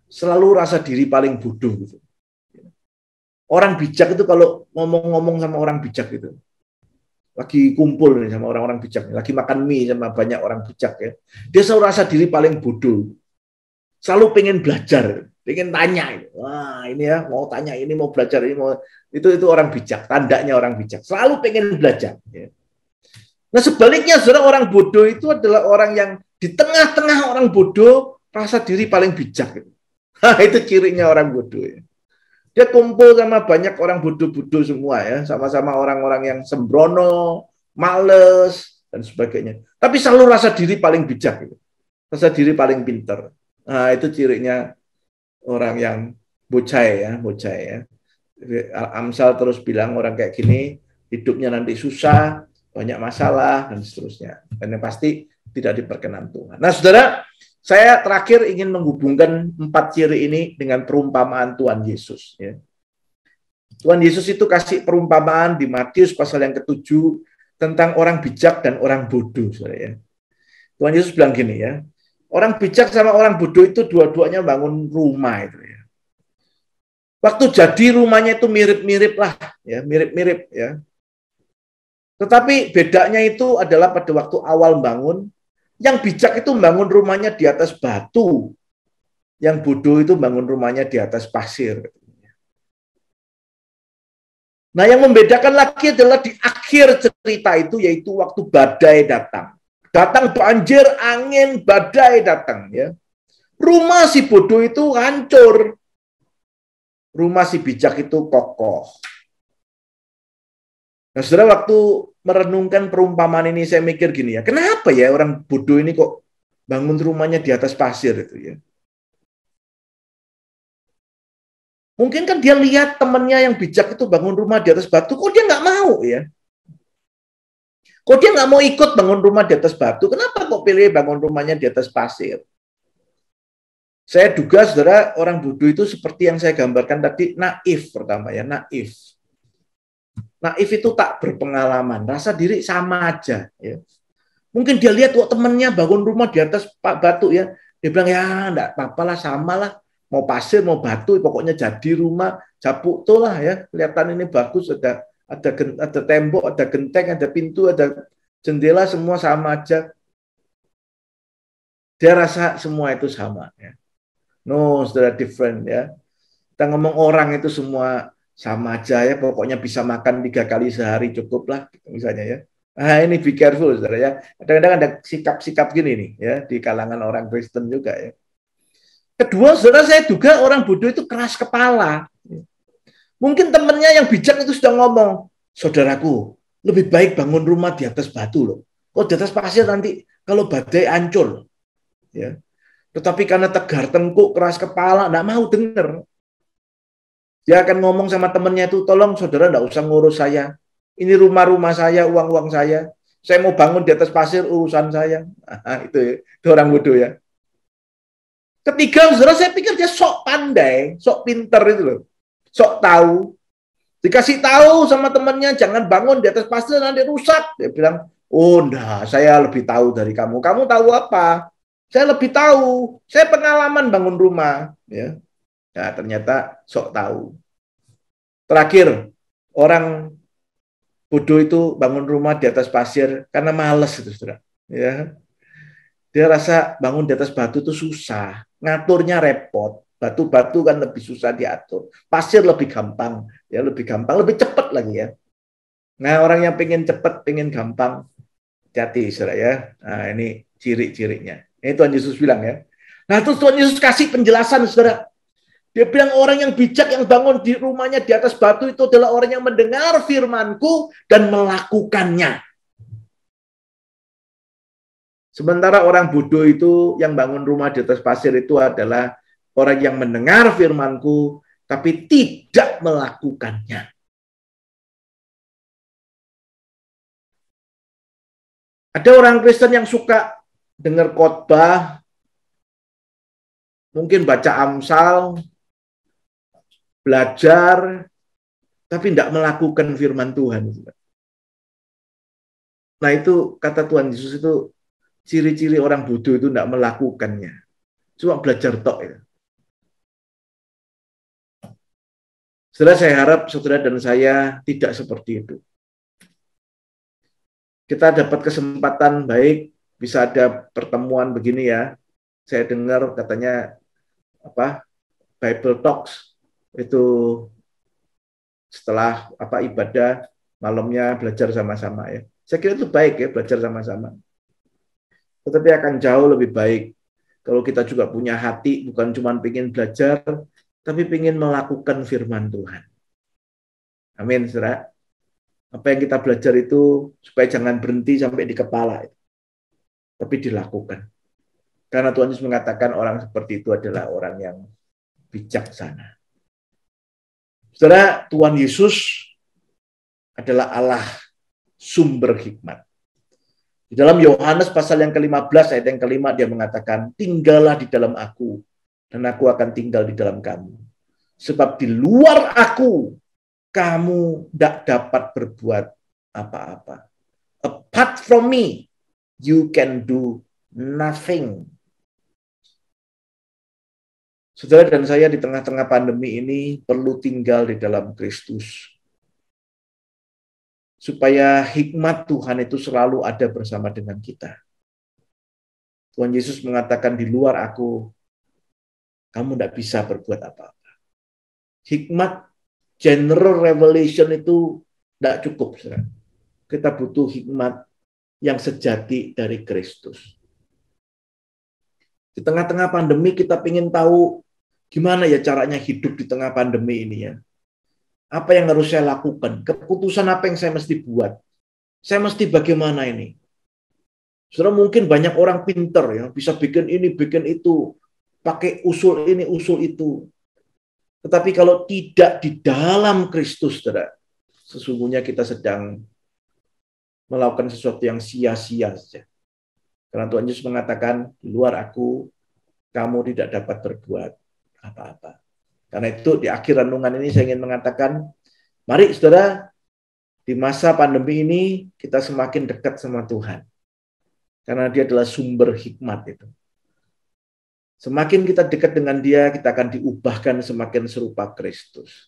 selalu rasa diri paling bodoh gitu. Orang bijak itu kalau ngomong-ngomong sama orang bijak itu, lagi kumpul nih sama orang-orang bijak, lagi makan mie sama banyak orang bijak ya, dia selalu rasa diri paling bodoh, selalu pengen belajar, pengen tanya, wah ini ya mau tanya ini mau belajar ini mau itu orang bijak, tandanya orang bijak, selalu pengen belajar. Ya. Nah sebaliknya saudara, orang bodoh itu adalah orang yang di tengah-tengah orang bodoh rasa diri paling bijak. Nah, itu cirinya orang bodoh. Ya. Dia kumpul sama banyak orang bodoh-bodoh semua ya, sama-sama orang-orang yang sembrono, males dan sebagainya. Tapi selalu rasa diri paling bijak, gitu. Rasa diri paling pinter. Nah itu cirinya orang yang bocai ya. Amsal terus bilang orang kayak gini hidupnya nanti susah, banyak masalah dan seterusnya. Dan yang pasti tidak diperkenan Tuhan. Nah, saudara, saya terakhir ingin menghubungkan 4 ciri ini dengan perumpamaan Tuhan Yesus. Ya. Tuhan Yesus itu kasih perumpamaan di Matius pasal yang ke-7 tentang orang bijak dan orang bodoh. Saudara, ya. Tuhan Yesus bilang gini ya, orang bijak sama orang bodoh itu dua-duanya bangun rumah itu ya. Waktu jadi rumahnya itu mirip-mirip lah, ya mirip-mirip ya. Tetapi bedanya itu adalah pada waktu awal bangun, yang bijak itu bangun rumahnya di atas batu, yang bodoh itu bangun rumahnya di atas pasir. Nah, yang membedakan lagi adalah di akhir cerita itu, yaitu waktu badai datang. Datang banjir, angin, badai datang. Ya. Rumah si bodoh itu hancur. Rumah si bijak itu kokoh. Nah, saudara, waktu merenungkan perumpamaan ini, saya mikir gini ya, kenapa ya orang bodoh ini kok bangun rumahnya di atas pasir itu ya? Mungkin kan dia lihat temannya yang bijak itu bangun rumah di atas batu, kok dia nggak mau ya? Kok dia nggak mau ikut bangun rumah di atas batu? Kenapa kok pilih bangun rumahnya di atas pasir? Saya duga, saudara, orang bodoh itu seperti yang saya gambarkan tadi, naif pertama ya, naif. Naif itu tak berpengalaman, rasa diri sama aja. Ya. Mungkin dia lihat kok temennya bangun rumah di atas batu ya, dia bilang ya enggak apa-apa lah, sama lah, mau pasir mau batu, pokoknya jadi rumah, capuk tuh lah ya, kelihatan ini bagus, ada tembok, ada genteng, ada pintu, ada jendela, semua sama aja. Dia rasa semua itu sama. Ya. No, sudah different ya. Kita ngomong orang itu semua sama aja ya, pokoknya bisa makan 3 kali sehari cukup lah, misalnya ya. Nah ini be careful, saudara ya. Kadang-kadang ada sikap-sikap gini nih ya di kalangan orang Kristen juga ya. Kedua, saudara, saya duga orang bodoh itu keras kepala. Mungkin temennya yang bijak itu sudah ngomong, saudaraku, lebih baik bangun rumah di atas batu loh. Kok di atas pasir nanti kalau badai hancur. Ya. Tetapi karena tegar tengkuk, keras kepala, nggak mau dengar. Dia akan ngomong sama temennya itu, tolong saudara nggak usah ngurus saya. Ini rumah-rumah saya, uang-uang saya. Saya mau bangun di atas pasir, urusan saya. Nah, itu orang bodoh ya. Ketiga, saudara, saya pikir dia sok pandai, sok pinter itu loh. Sok tahu. Dikasih tahu sama temennya, jangan bangun di atas pasir, nanti rusak. Dia bilang, oh enggak, saya lebih tahu dari kamu. Kamu tahu apa? Saya lebih tahu. Saya pengalaman bangun rumah. Ya. Nah, ternyata sok tahu. Terakhir, orang bodoh itu bangun rumah di atas pasir karena males itu, saudara. Ya. Dia rasa bangun di atas batu itu susah, ngaturnya repot. Batu-batu kan lebih susah diatur. Pasir lebih gampang, ya lebih gampang, lebih cepat lagi ya. Nah, orang yang pengen cepat, pengen gampang, hati-hati, saudara ya. Nah, ini ciri-cirinya. Ini Tuhan Yesus bilang ya. Nah, terus Tuhan Yesus kasih penjelasan, saudara. Dia bilang orang yang bijak yang bangun di rumahnya di atas batu itu adalah orang yang mendengar firman-Ku dan melakukannya. Sementara orang bodoh itu yang bangun rumah di atas pasir itu adalah orang yang mendengar firman-Ku tapi tidak melakukannya. Ada orang Kristen yang suka dengar khotbah, mungkin baca Amsal, belajar, tapi tidak melakukan firman Tuhan. Nah itu kata Tuhan Yesus itu ciri-ciri orang bodoh itu tidak melakukannya. cuma belajar tok ya. Saudara, saya harap saudara dan saya tidak seperti itu. Kita dapat kesempatan baik, bisa ada pertemuan begini ya. Saya dengar katanya Bible Talks itu setelah ibadah malamnya belajar sama-sama ya. Saya kira itu baik ya, belajar sama-sama. Tetapi akan jauh lebih baik kalau kita juga punya hati, bukan cuma ingin belajar, tapi ingin melakukan firman Tuhan. Amin, saudara. Apa yang kita belajar itu supaya jangan berhenti sampai di kepala, tapi dilakukan. Karena Tuhan Yesus mengatakan orang seperti itu adalah orang yang bijaksana. Saudara, Tuhan Yesus adalah Allah sumber hikmat. Di dalam Yohanes pasal yang ke-15 ayat yang ke-5 dia mengatakan, tinggallah di dalam aku dan aku akan tinggal di dalam kamu. Sebab di luar aku, kamu tidak dapat berbuat apa-apa. Apart from me, you can do nothing. Saudara dan saya di tengah-tengah pandemi ini perlu tinggal di dalam Kristus. Supaya hikmat Tuhan itu selalu ada bersama dengan kita. Tuhan Yesus mengatakan di luar aku, kamu tidak bisa berbuat apa-apa. Hikmat general revelation itu tidak cukup. Saudara. Kita butuh hikmat yang sejati dari Kristus. Di tengah-tengah pandemi kita ingin tahu gimana ya caranya hidup di tengah pandemi ini ya. Apa yang harus saya lakukan? Keputusan apa yang saya mesti buat? Saya mesti bagaimana ini? Saudara, mungkin banyak orang pinter ya, bisa bikin ini, bikin itu, pakai usul ini, usul itu. Tetapi kalau tidak di dalam Kristus, saudara, sesungguhnya kita sedang melakukan sesuatu yang sia-sia saja. Karena Tuhan Yesus mengatakan, di luar aku, kamu tidak dapat berbuat apa-apa. Karena itu di akhir renungan ini saya ingin mengatakan, mari saudara, di masa pandemi ini kita semakin dekat sama Tuhan. Karena dia adalah sumber hikmat itu. Semakin kita dekat dengan dia, kita akan diubahkan semakin serupa Kristus.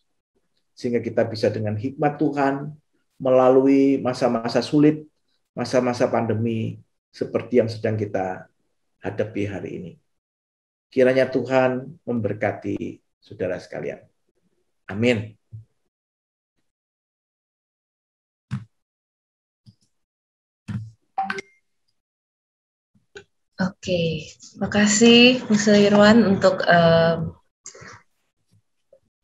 Sehingga kita bisa dengan hikmat Tuhan, melalui masa-masa sulit, masa-masa pandemi, seperti yang sedang kita hadapi hari ini. Kiranya Tuhan memberkati saudara sekalian. Amin. Oke, makasih Musa Irwan untuk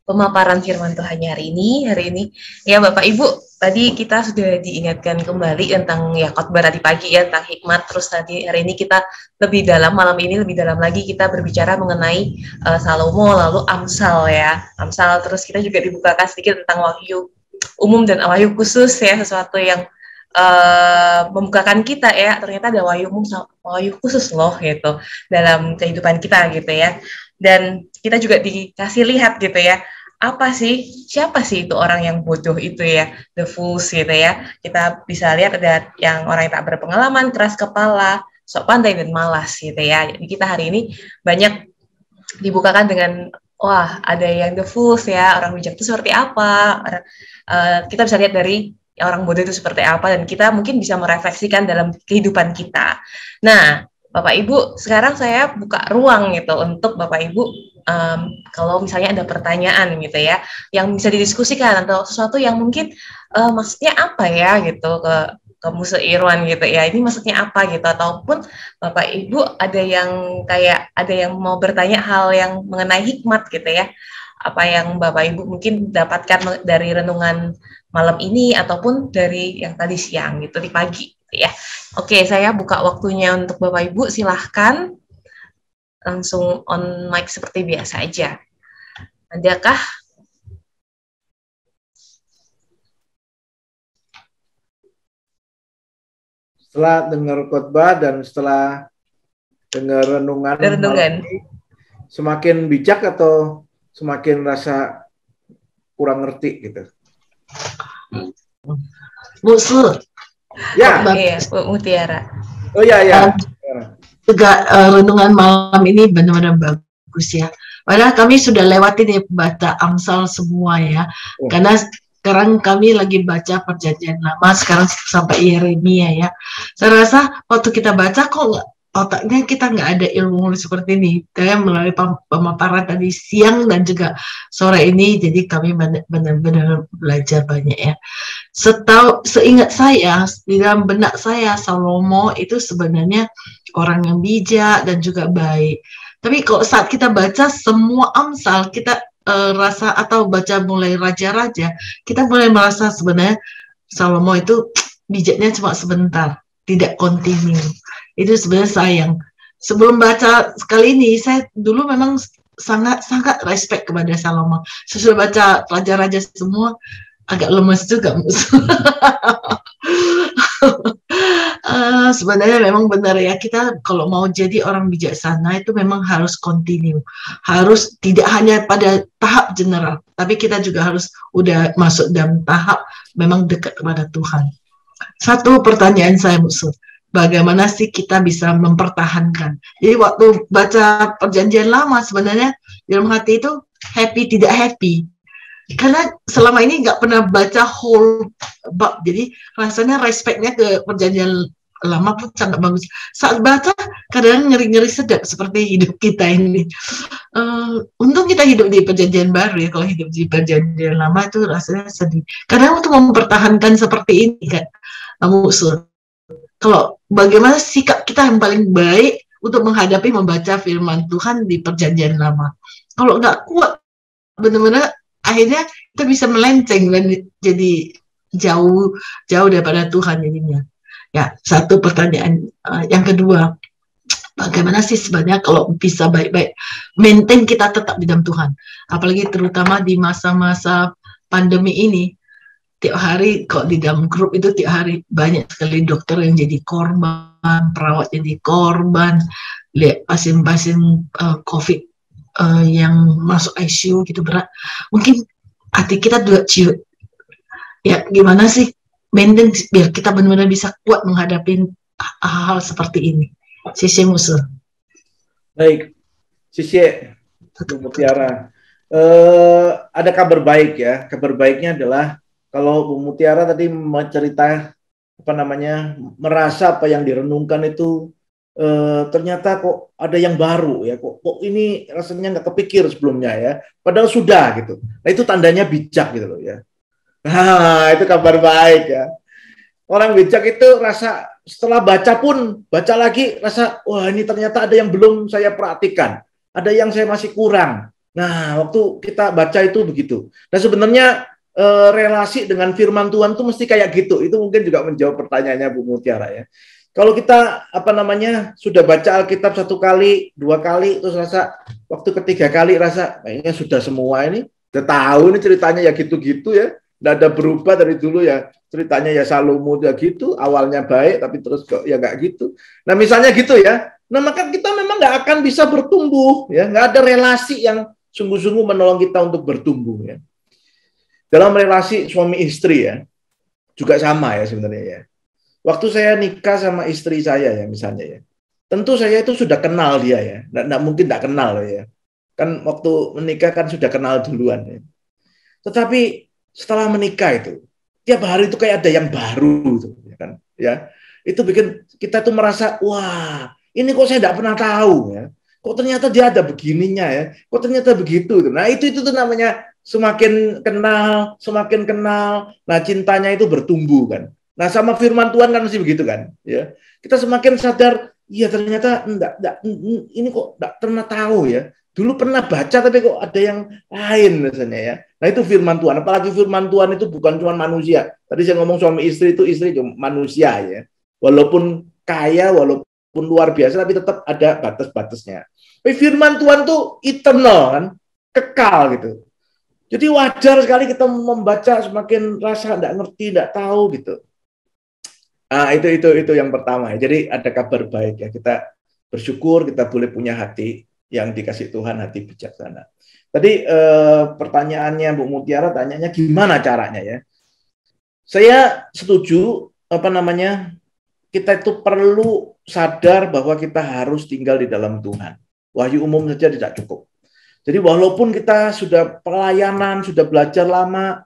pemaparan firman Tuhan hari ini. Ya Bapak Ibu, tadi kita sudah diingatkan kembali tentang ya khotbah tadi pagi ya tentang hikmat. Terus tadi hari ini kita lebih dalam, malam ini lebih dalam lagi kita berbicara mengenai Salomo, lalu Amsal ya. Amsal, terus kita juga dibukakan sedikit tentang wahyu umum dan wahyu khusus ya, sesuatu yang membukakan kita ya, ternyata ada wahyu umum sama wahyu khusus loh gitu dalam kehidupan kita gitu ya. Dan kita juga dikasih lihat gitu ya, siapa sih itu orang yang bodoh itu ya, the fools gitu ya. Kita bisa lihat ada yang orang yang tak berpengalaman, keras kepala, sok pandai dan malas gitu ya. Jadi kita hari ini banyak dibukakan dengan wah, ada yang the fools ya, orang bijak itu seperti apa. Kita bisa lihat dari orang bodoh itu seperti apa, dan kita mungkin bisa merefleksikan dalam kehidupan kita. Nah, Bapak Ibu, sekarang saya buka ruang gitu untuk Bapak Ibu, kalau misalnya ada pertanyaan gitu ya, yang bisa didiskusikan atau sesuatu yang mungkin maksudnya apa ya gitu ke Musa Irwan gitu ya, ini maksudnya apa gitu, ataupun Bapak Ibu ada yang mau bertanya hal yang mengenai hikmat gitu ya, apa yang Bapak Ibu mungkin dapatkan dari renungan malam ini ataupun dari yang tadi siang gitu, di pagi gitu ya. Oke, saya buka waktunya untuk Bapak Ibu, silahkan langsung on mic seperti biasa aja. Adakah? Setelah dengar khotbah dan setelah dengar renungan. Semakin bijak atau semakin rasa kurang ngerti gitu? Musuh. Ya. Iya, Bu Mutiara. Oh iya. juga renungan malam ini benar-benar bagus ya. Padahal kami sudah lewatin ya baca Amsal semua ya. Karena sekarang kami lagi baca Perjanjian Lama, sekarang sampai Yeremia ya. Saya rasa waktu kita baca kok otaknya kita nggak ada ilmu seperti ini. Saya melalui pemaparan tadi siang dan juga sore ini, jadi kami benar-benar belajar banyak ya. Seingat saya, di dalam benak saya, Salomo itu sebenarnya orang yang bijak dan juga baik. Tapi kalau saat kita baca semua Amsal, kita rasa atau baca mulai raja-raja, kita mulai merasa sebenarnya Salomo itu bijaknya cuma sebentar, tidak kontinu. Itu sebenarnya sayang. Sebelum baca sekali ini, saya dulu memang sangat respect kepada Salomo. Sesudah baca raja-raja semua, agak lemes juga. Sebenarnya memang benar ya, kita kalau mau jadi orang bijaksana itu memang harus kontinu, harus tidak hanya pada tahap general, tapi kita juga harus udah masuk dalam tahap memang dekat kepada Tuhan. Satu pertanyaan saya musuh, bagaimana sih kita bisa mempertahankan? Jadi waktu baca Perjanjian Lama sebenarnya dalam hati itu happy tidak happy, karena selama ini nggak pernah baca whole bab, jadi rasanya respectnya ke Perjanjian Lama pun sangat bagus. Saat baca kadang ngeri-ngeri sedap seperti hidup kita ini. Untung kita hidup di Perjanjian Baru ya, kalau hidup di Perjanjian Lama itu rasanya sedih. Karena untuk mempertahankan seperti ini kan, musuh. Kalau bagaimana sikap kita yang paling baik untuk menghadapi membaca firman Tuhan di Perjanjian Lama. Kalau nggak kuat, benar-benar akhirnya kita bisa melenceng dan jadi jauh daripada Tuhan jadinya. Ya, satu pertanyaan. Yang kedua, bagaimana sih sebenarnya kalau bisa baik-baik maintain kita tetap di dalam Tuhan, apalagi terutama di masa-masa pandemi ini. Tiap hari kok di dalam grup itu tiap hari banyak sekali dokter yang jadi korban, perawat jadi korban, lihat pasien-pasien COVID yang masuk ICU gitu berat. Mungkin hati kita juga ciut. Ya gimana sih maintain biar kita benar-benar bisa kuat menghadapi hal-hal seperti ini. Sisi musuh. Baik, Sisi Bu Mutiara. Ada kabar baik ya. Kabar baiknya adalah kalau Bu Mutiara tadi mencerita merasa apa yang direnungkan itu ternyata kok ada yang baru ya, kok ini rasanya nggak kepikir sebelumnya ya, padahal sudah gitu. Nah itu tandanya bijak gitu loh ya. Nah itu kabar baik ya. Orang bijak itu rasa setelah baca pun baca lagi rasa wah ini ternyata ada yang belum saya perhatikan, ada yang saya masih kurang. Nah waktu kita baca itu begitu. Nah sebenarnya relasi dengan firman Tuhan tuh mesti kayak gitu. Itu mungkin juga menjawab pertanyaannya Bu Mutiara ya. Kalau kita sudah baca Alkitab 1 kali, 2 kali, terus rasa waktu ketiga kali rasa kayaknya sudah semua ini, udah tahu ini ceritanya ya gitu-gitu ya, nggak ada berubah dari dulu ya, ceritanya ya Salomo ya gitu, awalnya baik tapi terus kok ya nggak gitu. Nah misalnya gitu ya, nah maka kita memang nggak akan bisa bertumbuh ya, nggak ada relasi yang sungguh-sungguh menolong kita untuk bertumbuh ya. Dalam relasi suami istri ya, juga sama ya sebenarnya ya. Waktu saya nikah sama istri saya ya misalnya ya, tentu saya itu sudah kenal dia ya, nggak mungkin nggak kenal ya. Kan waktu menikah kan sudah kenal duluan ya. Tetapi setelah menikah itu, tiap hari itu kayak ada yang baru gitu, ya kan? Ya, itu bikin kita tuh merasa wah ini kok saya nggak pernah tahu ya. Kok ternyata dia ada begininya ya. Kok ternyata begitu. Nah itu tuh namanya semakin kenal, nah cintanya itu bertumbuh kan. Nah sama firman Tuhan kan masih begitu kan, ya. Kita semakin sadar, iya ternyata enggak ini kok enggak pernah tahu ya. Dulu pernah baca tapi kok ada yang lain misalnya ya. Nah itu firman Tuhan, apalagi firman Tuhan itu bukan cuma manusia. Tadi saya ngomong suami istri itu istri cuma manusia ya. Walaupun kaya, walaupun luar biasa tapi tetap ada batas-batasnya. Tapi firman Tuhan tuh eternal kan, kekal gitu. Jadi wajar sekali kita membaca semakin rasa enggak ngerti, enggak tahu gitu. Nah, itu yang pertama. Jadi ada kabar baik ya. Kita bersyukur kita boleh punya hati yang dikasih Tuhan, hati bijaksana. Tadi pertanyaannya Bu Mutiara tanyanya gimana caranya ya. Saya setuju kita itu perlu sadar bahwa kita harus tinggal di dalam Tuhan. Wahyu umum saja tidak cukup. Jadi walaupun kita sudah pelayanan, sudah belajar lama,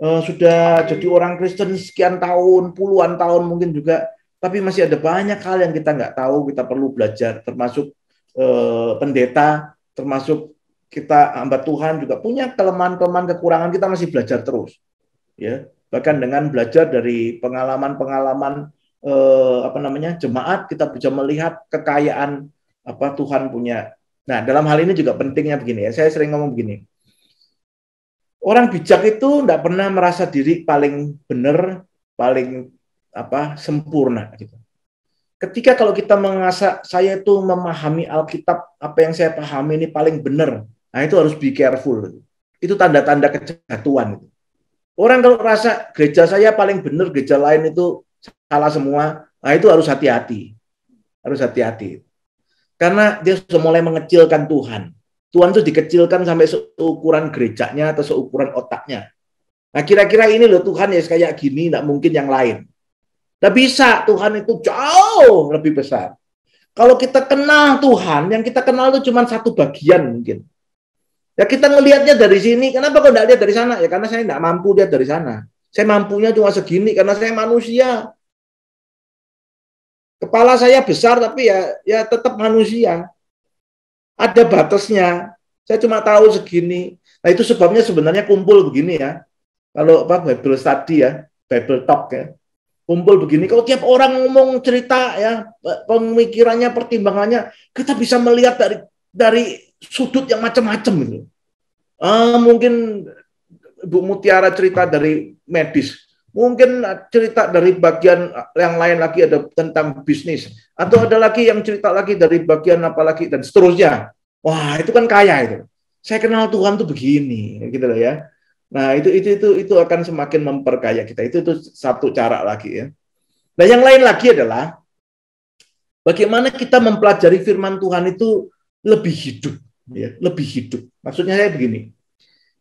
sudah jadi orang Kristen sekian tahun, puluhan tahun mungkin juga, tapi masih ada banyak hal yang kita nggak tahu, kita perlu belajar, termasuk pendeta, termasuk kita hamba Tuhan juga punya kelemahan-kelemahan, kekurangan, kita masih belajar terus. Ya, bahkan dengan belajar dari pengalaman-pengalaman jemaat, kita bisa melihat kekayaan apa Tuhan punya. Nah, dalam hal ini juga pentingnya begini ya. Saya sering ngomong begini. Orang bijak itu tidak pernah merasa diri paling benar, paling sempurna gitu. Ketika kalau kita merasa saya itu memahami Alkitab, apa yang saya pahami ini paling benar, nah itu harus be careful. Itu tanda-tanda kejatuhan. Orang kalau merasa gereja saya paling benar, gereja lain itu salah semua, nah itu harus hati-hati. Harus hati-hati. Karena dia sudah mulai mengecilkan Tuhan. Tuhan itu dikecilkan sampai seukuran gerejanya atau seukuran otaknya. Nah kira-kira ini loh Tuhan ya kayak gini, tidak mungkin yang lain. Tidak bisa, Tuhan itu jauh lebih besar. Kalau kita kenal Tuhan, yang kita kenal itu cuma satu bagian mungkin. Ya kita ngelihatnya dari sini, kenapa kok tidak lihat dari sana? Ya karena saya tidak mampu lihat dari sana. Saya mampunya cuma segini karena saya manusia. Kepala saya besar tapi ya tetap manusia. Ada batasnya. Saya cuma tahu segini. Nah itu sebabnya sebenarnya kumpul begini ya. Kalau Bible study ya, Bible talk ya. Kumpul begini, kalau tiap orang ngomong cerita ya, pemikirannya, pertimbangannya, kita bisa melihat dari sudut yang macam-macam gitu. Mungkin Bu Mutiara cerita dari medis, mungkin cerita dari bagian yang lain lagi ada tentang bisnis, atau ada lagi yang cerita lagi dari bagian apa lagi dan seterusnya. Wah itu kan kaya itu. Saya kenal Tuhan tuh begini, gitu loh ya. Nah itu akan semakin memperkaya kita. Itu satu cara lagi ya. Nah yang lain lagi adalah bagaimana kita mempelajari firman Tuhan itu lebih hidup, ya, lebih hidup. Maksudnya saya begini.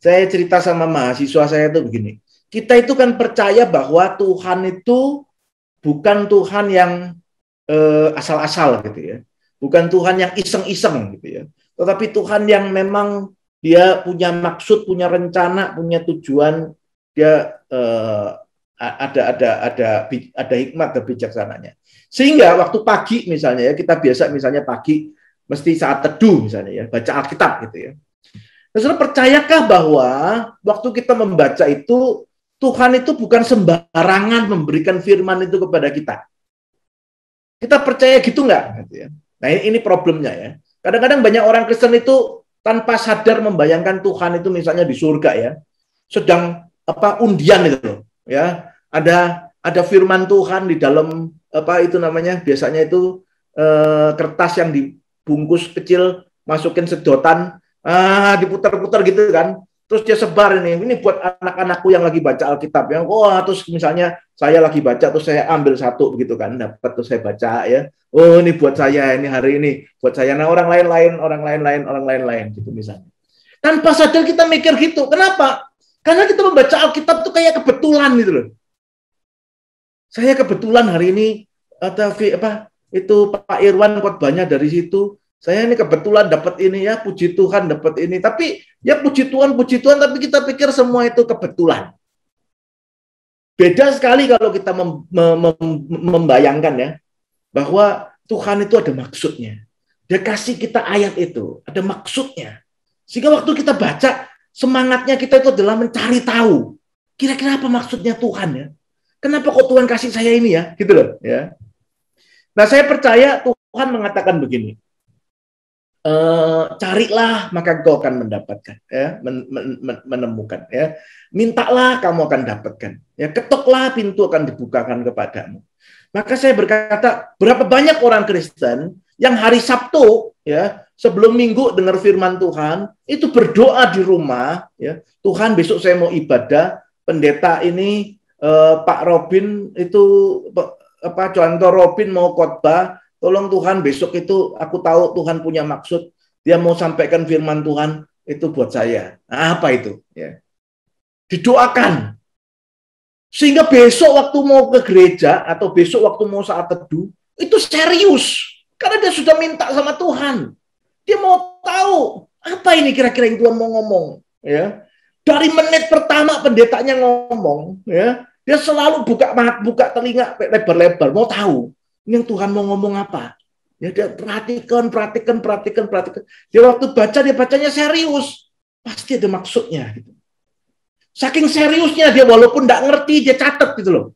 Saya cerita sama mahasiswa saya itu begini. Kita itu kan percaya bahwa Tuhan itu bukan Tuhan yang asal-asal gitu ya. Bukan Tuhan yang iseng-iseng gitu ya. Tetapi Tuhan yang memang dia punya maksud, punya rencana, punya tujuan, dia ada hikmat dan bijaksananya. Sehingga waktu pagi misalnya ya, kita biasa misalnya pagi mesti saat teduh misalnya ya, baca Alkitab gitu ya. Nah, saudara percayakah bahwa waktu kita membaca itu Tuhan itu bukan sembarangan memberikan firman itu kepada kita? Kita percaya gitu nggak? Gitu ya. Nah ini problemnya ya. Kadang-kadang banyak orang Kristen itu tanpa sadar membayangkan Tuhan itu misalnya di surga ya, sedang undian itu loh, ya ada firman Tuhan di dalam biasanya itu kertas yang dibungkus kecil, masukin sedotan, diputar-putar gitu kan, terus dia sebar ini buat anak-anakku yang lagi baca Alkitab ya, terus misalnya saya lagi baca terus saya ambil satu begitu kan, dapat terus saya baca ya. Oh ini buat saya, ini hari ini buat saya. Nah orang lain gitu misalnya. Tanpa sadar kita mikir gitu. Kenapa? Karena kita membaca Alkitab tuh kayak kebetulan gitu loh. Saya kebetulan hari ini itu Pak Irwan khotbahnya dari situ. Saya ini kebetulan dapat ini ya, puji Tuhan dapat ini. Tapi ya puji Tuhan, tapi kita pikir semua itu kebetulan. Beda sekali kalau kita membayangkan ya, bahwa Tuhan itu ada maksudnya. Dia kasih kita ayat itu, ada maksudnya. Sehingga waktu kita baca, semangatnya kita itu adalah mencari tahu. Kira-kira apa maksudnya Tuhan ya? Kenapa kok Tuhan kasih saya ini ya? Gitu loh. Ya. Nah saya percaya Tuhan mengatakan begini. Carilah maka engkau akan mendapatkan. Ya, menemukan. Ya. Mintalah kamu akan dapatkan. Ya, ketoklah pintu akan dibukakan kepadamu. Maka saya berkata, berapa banyak orang Kristen yang hari Sabtu, ya sebelum Minggu dengar firman Tuhan, itu berdoa di rumah, ya Tuhan besok saya mau ibadah, pendeta ini Pak Robin itu contoh Robin mau khotbah, tolong Tuhan besok itu aku tahu Tuhan punya maksud, dia mau sampaikan firman Tuhan itu buat saya. Nah, apa itu? Ya. Didoakan. Sehingga besok waktu mau ke gereja atau besok waktu mau saat teduh, itu serius. Karena dia sudah minta sama Tuhan. Dia mau tahu, apa ini kira-kira yang Tuhan mau ngomong. Ya. Dari menit pertama pendetanya ngomong, ya, dia selalu buka telinga lebar-lebar, mau tahu ini yang Tuhan mau ngomong apa. Ya, dia perhatikan. Dia waktu baca, dia bacanya serius. Pasti ada maksudnya. Gitu. Saking seriusnya dia walaupun tidak ngerti, dia catat gitu loh.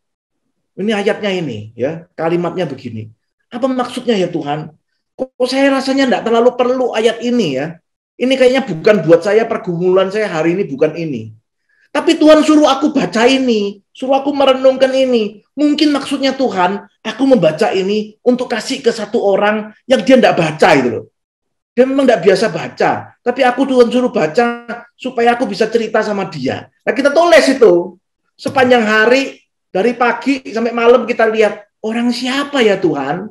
Ini ayatnya ini, ya, kalimatnya begini. Apa maksudnya ya Tuhan? Kok saya rasanya tidak terlalu perlu ayat ini ya. Ini kayaknya bukan buat saya, pergumulan saya hari ini bukan ini. Tapi Tuhan suruh aku baca ini, suruh aku merenungkan ini. Mungkin maksudnya Tuhan, aku membaca ini untuk kasih ke satu orang yang dia tidak baca itu loh. Dia memang tidak biasa baca, tapi aku Tuhan suruh baca supaya aku bisa cerita sama dia. Nah kita tulis itu, sepanjang hari, dari pagi sampai malam kita lihat, orang siapa ya Tuhan?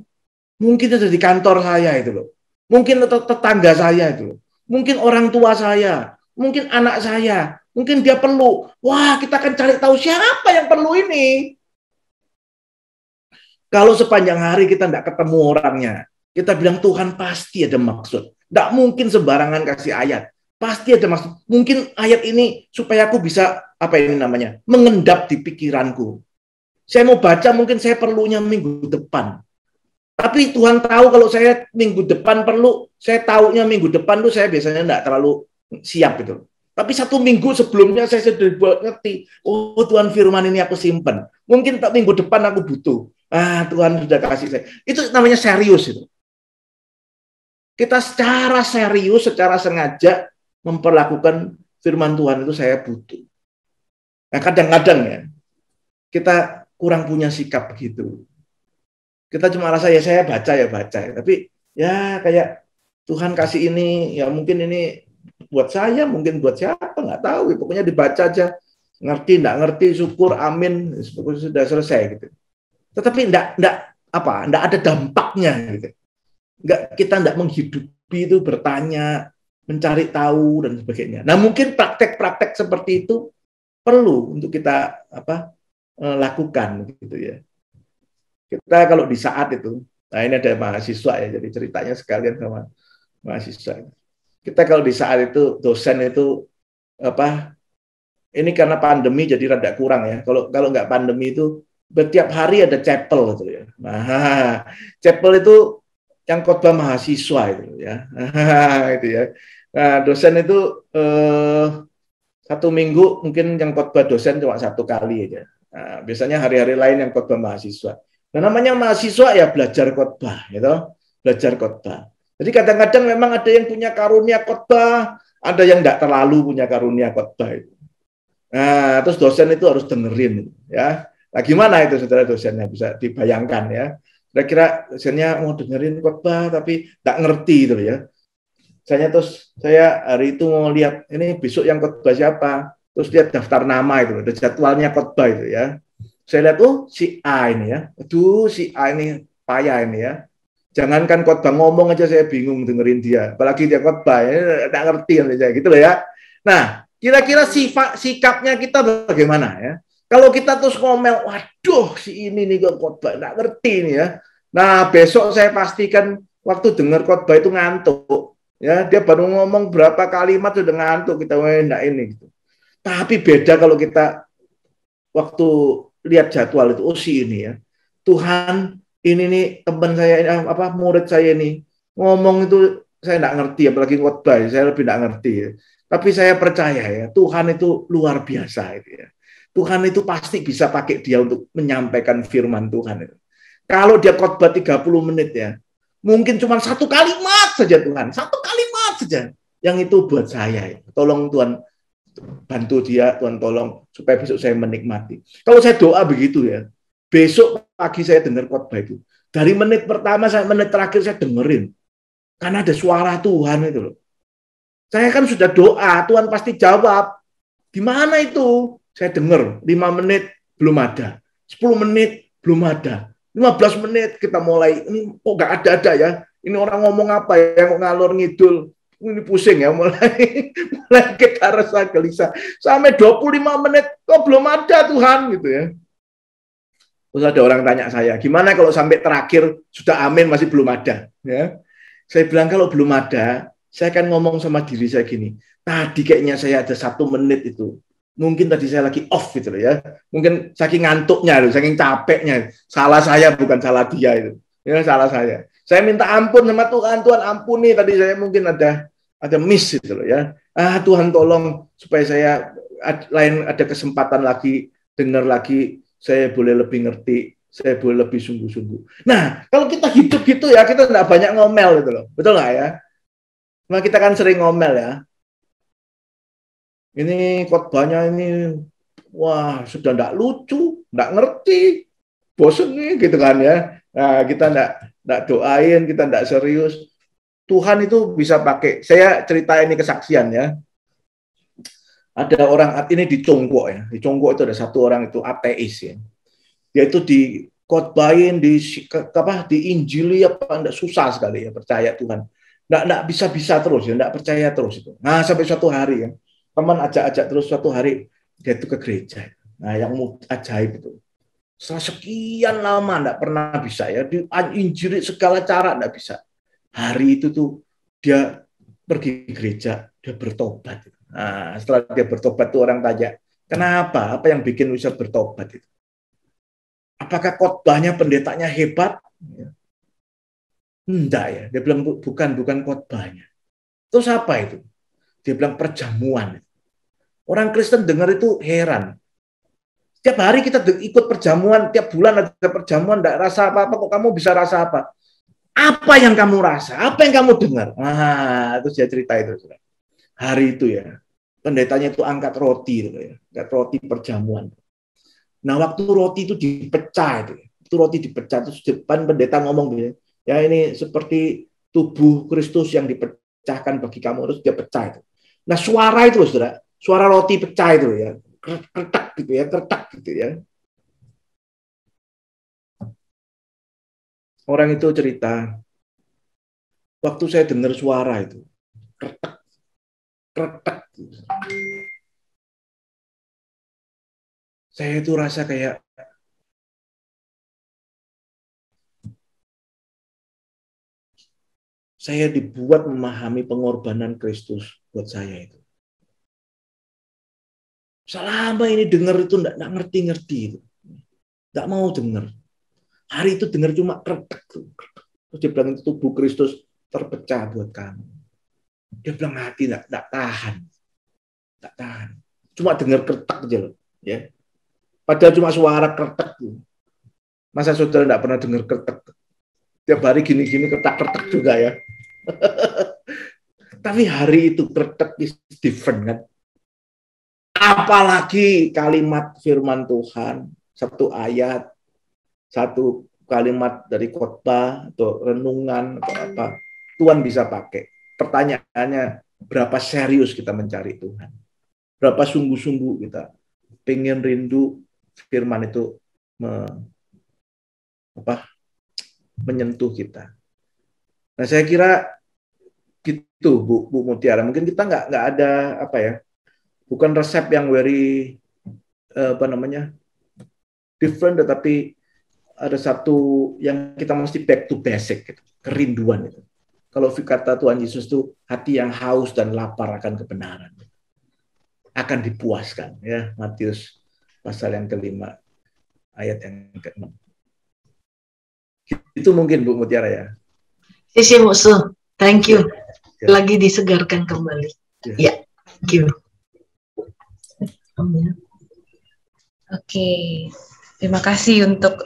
Mungkin itu di kantor saya itu loh. Mungkin tetangga saya itu loh. Mungkin orang tua saya. Mungkin anak saya. Mungkin dia perlu. Wah kita akan cari tahu siapa yang perlu ini. Kalau sepanjang hari kita tidak ketemu orangnya, kita bilang Tuhan pasti ada maksud. Tidak mungkin sembarangan kasih ayat. Pasti ada maksud. Mungkin ayat ini supaya aku bisa, apa ini namanya, mengendap di pikiranku. Saya mau baca, mungkin saya perlunya minggu depan. Tapi Tuhan tahu kalau saya minggu depan perlu, saya tahunya minggu depan tuh saya biasanya tidak terlalu siap gitu. Tapi 1 minggu sebelumnya saya sudah buat ngerti. Oh Tuhan firman ini aku simpen. Mungkin minggu depan aku butuh. Tuhan sudah kasih saya. Itu namanya serius itu. Kita secara serius, secara sengaja memperlakukan firman Tuhan itu saya butuh. Nah kadang-kadang ya, kita kurang punya sikap begitu. Kita cuma rasa ya saya baca. Tapi ya kayak Tuhan kasih ini, ya mungkin ini buat saya, mungkin buat siapa, nggak tahu. Pokoknya dibaca aja. Ngerti, nggak ngerti, syukur, amin. Sudah selesai gitu. Tetapi nggak ada dampaknya gitu. Kita tidak menghidupi itu, bertanya, mencari tahu dan sebagainya. Nah mungkin praktek-praktek seperti itu perlu untuk kita lakukan gitu ya. Kita kalau di saat itu, nah ini ada mahasiswa ya, jadi ceritanya sekalian sama mahasiswa. Kita kalau di saat itu dosen itu ini karena pandemi jadi rada kurang ya. Kalau nggak pandemi itu setiap hari ada chapel gitu ya. Nah chapel itu yang khotbah mahasiswa itu ya. Itu ya. Nah, dosen itu 1 minggu mungkin yang khotbah dosen cuma 1 kali aja. Nah, biasanya hari-hari lain yang khotbah mahasiswa. Nah, namanya mahasiswa ya belajar khotbah, gitu. Belajar khotbah. Jadi kadang-kadang memang ada yang punya karunia khotbah, ada yang tidak terlalu punya karunia khotbah itu. Nah, terus dosen itu harus dengerin ya. Nah, gimana itu saudara dosennya bisa dibayangkan ya. Kira-kira dosennya mau dengerin khotbah tapi nggak ngerti gitu ya. Saya hari itu mau lihat ini besok yang khotbah siapa. Terus lihat daftar nama itu, ada jadwalnya khotbah itu ya. Saya lihat si A ini ya. Aduh si A ini payah ini ya. Jangankan khotbah ngomong aja saya bingung dengerin dia. Apalagi dia khotbah ya nggak ngerti gitu loh ya. Nah, kira-kira sikapnya kita bagaimana ya? Kalau kita terus ngomel, waduh si ini nih khotbah nggak ngerti nih ya. Nah besok saya pastikan waktu dengar khotbah itu ngantuk. Ya dia baru ngomong berapa kalimat sudah ngantuk kita enggak ini gitu. Tapi beda kalau kita waktu lihat jadwal itu si ini ya. Tuhan ini nih teman saya murid saya ini ngomong itu saya nggak ngerti apalagi khotbah saya lebih nggak ngerti. Ya. Tapi saya percaya ya Tuhan itu luar biasa itu ya. Tuhan itu pasti bisa pakai dia untuk menyampaikan firman Tuhan itu. Kalau dia khotbah 30 menit ya, mungkin cuma 1 kalimat saja Tuhan, 1 kalimat saja. Yang itu buat saya. Ya. Tolong Tuhan bantu dia, Tuhan tolong supaya besok saya menikmati. Kalau saya doa begitu ya, besok pagi saya dengar khotbah itu. Dari menit pertama sampai menit terakhir saya dengerin. Karena ada suara Tuhan itu loh. Saya kan sudah doa, Tuhan pasti jawab. Di mana itu? Saya dengar 5 menit belum ada, 10 menit belum ada, 15 menit kita mulai. Ini kok nggak ada ya? Ini orang ngomong apa ya? Kok ngalor ngidul? Ini pusing ya, mulai kita rasa gelisah. Sampai 25 menit, kok belum ada Tuhan gitu ya. Terus ada orang tanya saya, gimana kalau sampai terakhir sudah amin masih belum ada? Ya. Saya bilang kalau belum ada, saya akan ngomong sama diri saya gini, tadi kayaknya saya ada 1 menit itu. Mungkin tadi saya lagi off gitu loh ya. Mungkin saking ngantuknya, saking capeknya. Salah saya bukan salah dia itu. Ya, salah saya. Saya minta ampun sama Tuhan, Tuhan ampuni tadi saya mungkin ada miss gitu loh ya. Tuhan tolong supaya saya ada kesempatan lagi, dengar lagi, saya boleh lebih ngerti, saya boleh lebih sungguh-sungguh. Nah, kalau kita hidup gitu ya, kita tidak banyak ngomel gitu loh. Betul nggak ya? Nah, kita kan sering ngomel ya. Ini khotbahnya ini, wah sudah tidak lucu, tidak ngerti, bosen nih gitu kan ya. Nah, kita tidak doain, kita tidak serius. Tuhan itu bisa pakai. Saya cerita ini kesaksian ya. Ada orang ini di Conggok ya. Di Conggok itu ada satu orang itu ateis ya. Dia itu di khotbahin, di injili apa enggak, susah sekali ya percaya Tuhan. Enggak bisa terus ya, enggak percaya terus itu. Nah, sampai suatu hari ya, teman ajak terus suatu hari dia itu ke gereja. Nah, yang ajaib itu. Setelah sekian lama enggak pernah bisa ya, di injili segala cara enggak bisa. Hari itu tuh dia pergi gereja, dia bertobat. Nah, setelah dia bertobat tuh orang tanya, kenapa? Apa yang bikin bisa bertobat itu? Apakah khotbahnya pendetanya hebat? Enggak ya. Dia bilang bukan khotbahnya. Terus apa itu? Dia bilang perjamuan. Orang Kristen dengar itu heran. Tiap hari kita ikut perjamuan, tiap bulan ada perjamuan, enggak rasa apa-apa, kok kamu bisa rasa apa? Apa yang kamu rasa? Apa yang kamu dengar? Nah, itu dia cerita itu. Hari itu ya, pendetanya itu angkat roti, gitu ya, angkat roti perjamuan. Nah, waktu roti itu dipecah, itu roti dipecah, terus depan pendeta ngomong gitu, ya ini seperti tubuh Kristus yang dipecahkan bagi kamu, terus dia pecah itu. Nah, suara itu, saudara, suara roti pecah itu ya, kertak gitu ya, kertak gitu ya. Orang itu cerita, waktu saya dengar suara itu, kretek. Saya itu rasa kayak saya dibuat memahami pengorbanan Kristus buat saya itu. Selama ini dengar itu enggak ngerti-ngerti itu. Enggak mau dengar. Hari itu dengar cuma kretek. Terus dia bilang itu tubuh Kristus terpecah buat kamu. Dia bilang hati enggak tahan. Enggak tahan. Cuma dengar kretek aja loh, ya. Padahal cuma suara kretek. Masa saudara enggak pernah dengar kretek? Tiap hari gini-gini kretek-kretek juga ya. Tapi hari itu kretek is different kan. Apalagi kalimat firman Tuhan, satu ayat, satu kalimat dari khotbah atau renungan atau apa, Tuhan bisa pakai. Pertanyaannya, berapa serius kita mencari Tuhan? Berapa sungguh-sungguh kita pengen rindu firman itu menyentuh kita. Nah, saya kira gitu, Bu Mutiara. Mungkin kita nggak ada apa ya, bukan resep yang very different, tetapi ada satu yang kita mesti back to basic, gitu. Kerinduan itu. Kalau kata Tuhan Yesus itu hati yang haus dan lapar akan kebenaran akan dipuaskan, ya. Matius pasal yang ke-5 ayat yang ke-6. Itu mungkin Bu Mutiara ya. Sisi musuh, thank you. Lagi disegarkan kembali. Ya, thank you. Oke, terima kasih untuk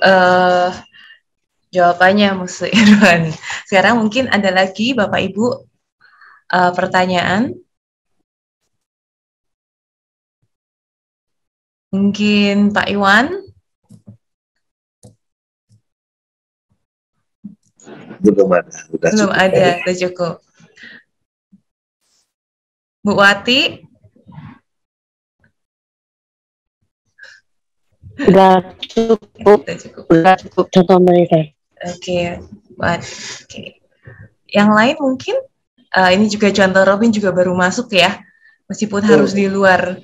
jawabannya, Musuh Irwan. Sekarang mungkin ada lagi Bapak Ibu pertanyaan. Mungkin Pak Iwan? Belum ada. Belum ada, sudah cukup. Bu Wati? Udah cukup. Udah cukup contoh dari saya. Oke, buat. Oke. Yang lain mungkin? ini juga contoh Robin juga baru masuk ya, meskipun harus di luar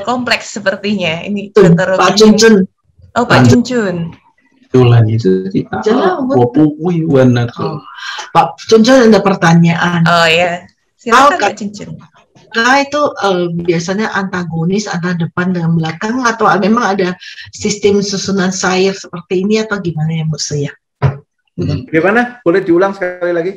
kompleks sepertinya. Ini contoh Robin. Pak Cuncun. Oh, Pak Cuncun. Tulan itu warna tuh. Pak Cuncun ada pertanyaan. Oh ya, silakan Pak Cuncun. Nah itu biasanya antagonis antara depan dengan belakang atau memang ada sistem susunan sayur seperti ini atau gimana ya Bu Sia? Gimana? Boleh diulang sekali lagi?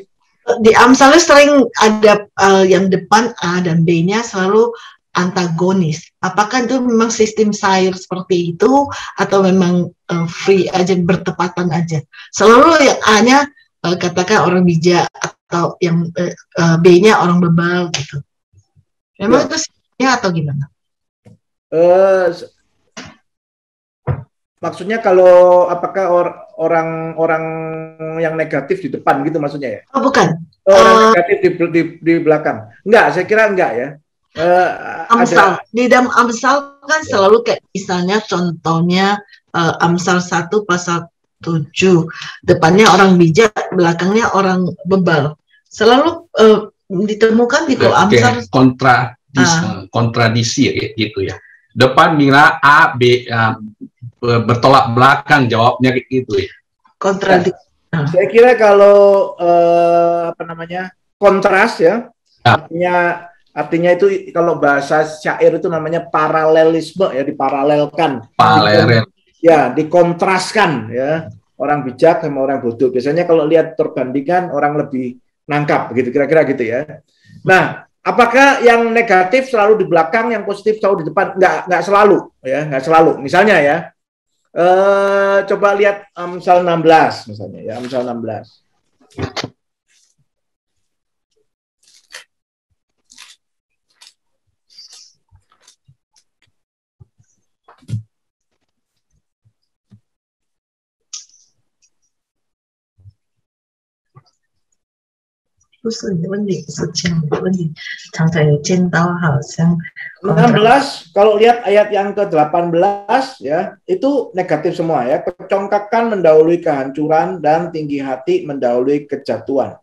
Di Amsalnya sering ada yang depan A dan B-nya selalu antagonis. Apakah itu memang sistem sayur seperti itu atau memang free aja, bertepatan aja? Selalu yang A-nya katakan orang bijak atau yang B-nya orang bebal gitu. Memang itu sistemnya atau gimana? Maksudnya kalau apakah orang yang negatif di depan gitu maksudnya ya? Oh bukan. Orang negatif di belakang. Enggak, saya kira enggak ya. Amsal. Di dalam Amsal kan selalu kayak misalnya contohnya Amsal 1 pasal 7. Depannya orang bijak, belakangnya orang bebal. Selalu ditemukan di Amsal kontradisi gitu ya. Depan bilang A, B, bertolak belakang jawabnya gitu ya. Kontradiksi. Saya kira kalau kontras ya. Artinya itu kalau bahasa syair itu namanya paralelisme ya, diparalelkan. Paralel. Ya, dikontraskan ya. Orang bijak sama orang bodoh. Biasanya kalau lihat perbandingan orang lebih nangkap begitu, kira-kira gitu ya. Nah, apakah yang negatif selalu di belakang, yang positif selalu di depan? Enggak selalu ya, enggak selalu. Misalnya ya, coba lihat Amsal 16 misalnya ya, Amsal 16. Kalau lihat ayat yang ke-18 ya, itu negatif semua ya. Kecongkakan mendahului kehancuran dan tinggi hati mendahului kejatuhan.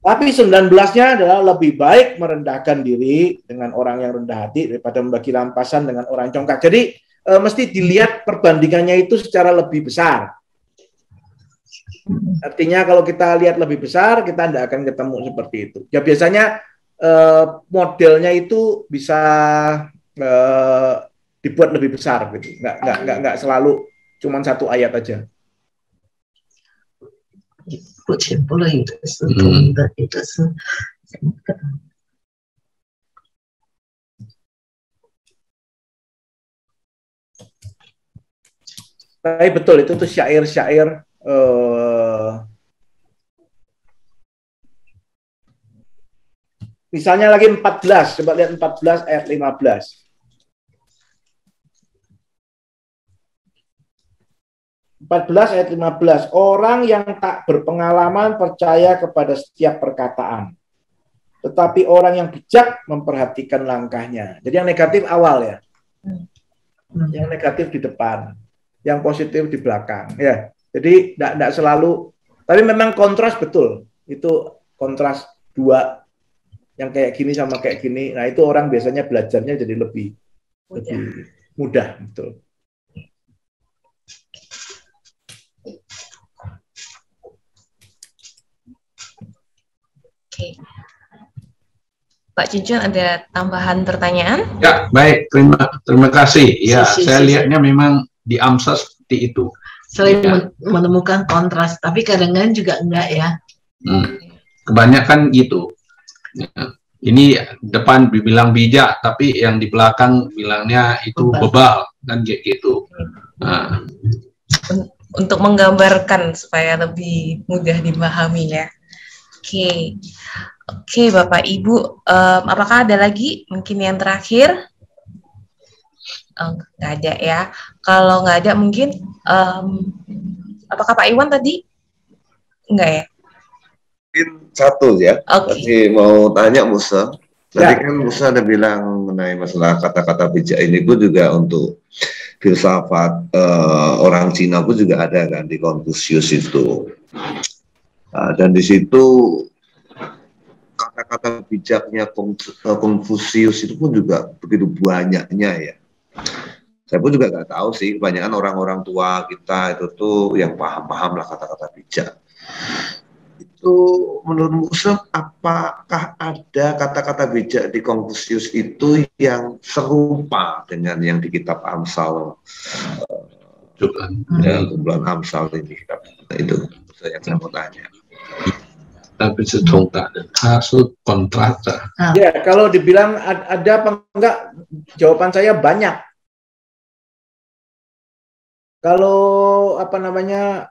Tapi 19-nya adalah lebih baik merendahkan diri dengan orang yang rendah hati daripada membagi rampasan dengan orang congkak. Jadi mesti dilihat perbandingannya itu secara lebih besar. Artinya kalau kita lihat lebih besar, kita tidak akan ketemu seperti itu. Ya biasanya modelnya itu bisa dibuat lebih besar gitu. Nggak selalu cuma satu ayat aja. Tapi betul itu tuh syair-syair misalnya lagi 14, coba lihat 14 ayat 15. 14 ayat 15, orang yang tak berpengalaman percaya kepada setiap perkataan, tetapi orang yang bijak memperhatikan langkahnya. Jadi yang negatif awal ya, yang negatif di depan, yang positif di belakang ya. Jadi tidak selalu, tapi memang kontras betul. Itu kontras dua, yang kayak gini sama kayak gini. Nah itu orang biasanya belajarnya jadi lebih mudah, betul. Oke. Pak Cuncun ada tambahan pertanyaan? Ya, baik. Terima kasih. Ya, saya lihatnya memang di Amsal seperti itu. Sering menemukan kontras, tapi kadang-kadang juga enggak ya. Kebanyakan gitu. Ya. Ini depan dibilang bijak, tapi yang di belakang bilangnya itu bebal, kan gitu. Nah. Untuk menggambarkan supaya lebih mudah dipahami ya. Oke, Bapak Ibu, apakah ada lagi mungkin yang terakhir? Nggak ada ya. Kalau nggak ada mungkin apakah Pak Iwan tadi? Enggak ya? Mungkin satu ya. Tadi mau tanya Musa. Tadi kan Musa ada bilang mengenai masalah kata-kata bijak ini pun juga untuk filsafat orang Cina pun juga ada kan di Confucius itu. Dan di situ kata-kata bijaknya Konfusius itu pun juga begitu banyaknya ya. Saya pun juga nggak tahu sih, kebanyakan orang-orang tua kita itu tuh yang paham-paham lah kata-kata bijak. Itu menurut Musa, apakah ada kata-kata bijak di Konfusius itu yang serupa dengan yang di kitab Amsal, kumpulan Amsal ini? Itu yang saya mau tanya. Tapi seconda hasil kontrata. Ya, kalau dibilang ada apa enggak, jawaban saya banyak. Kalau apa namanya,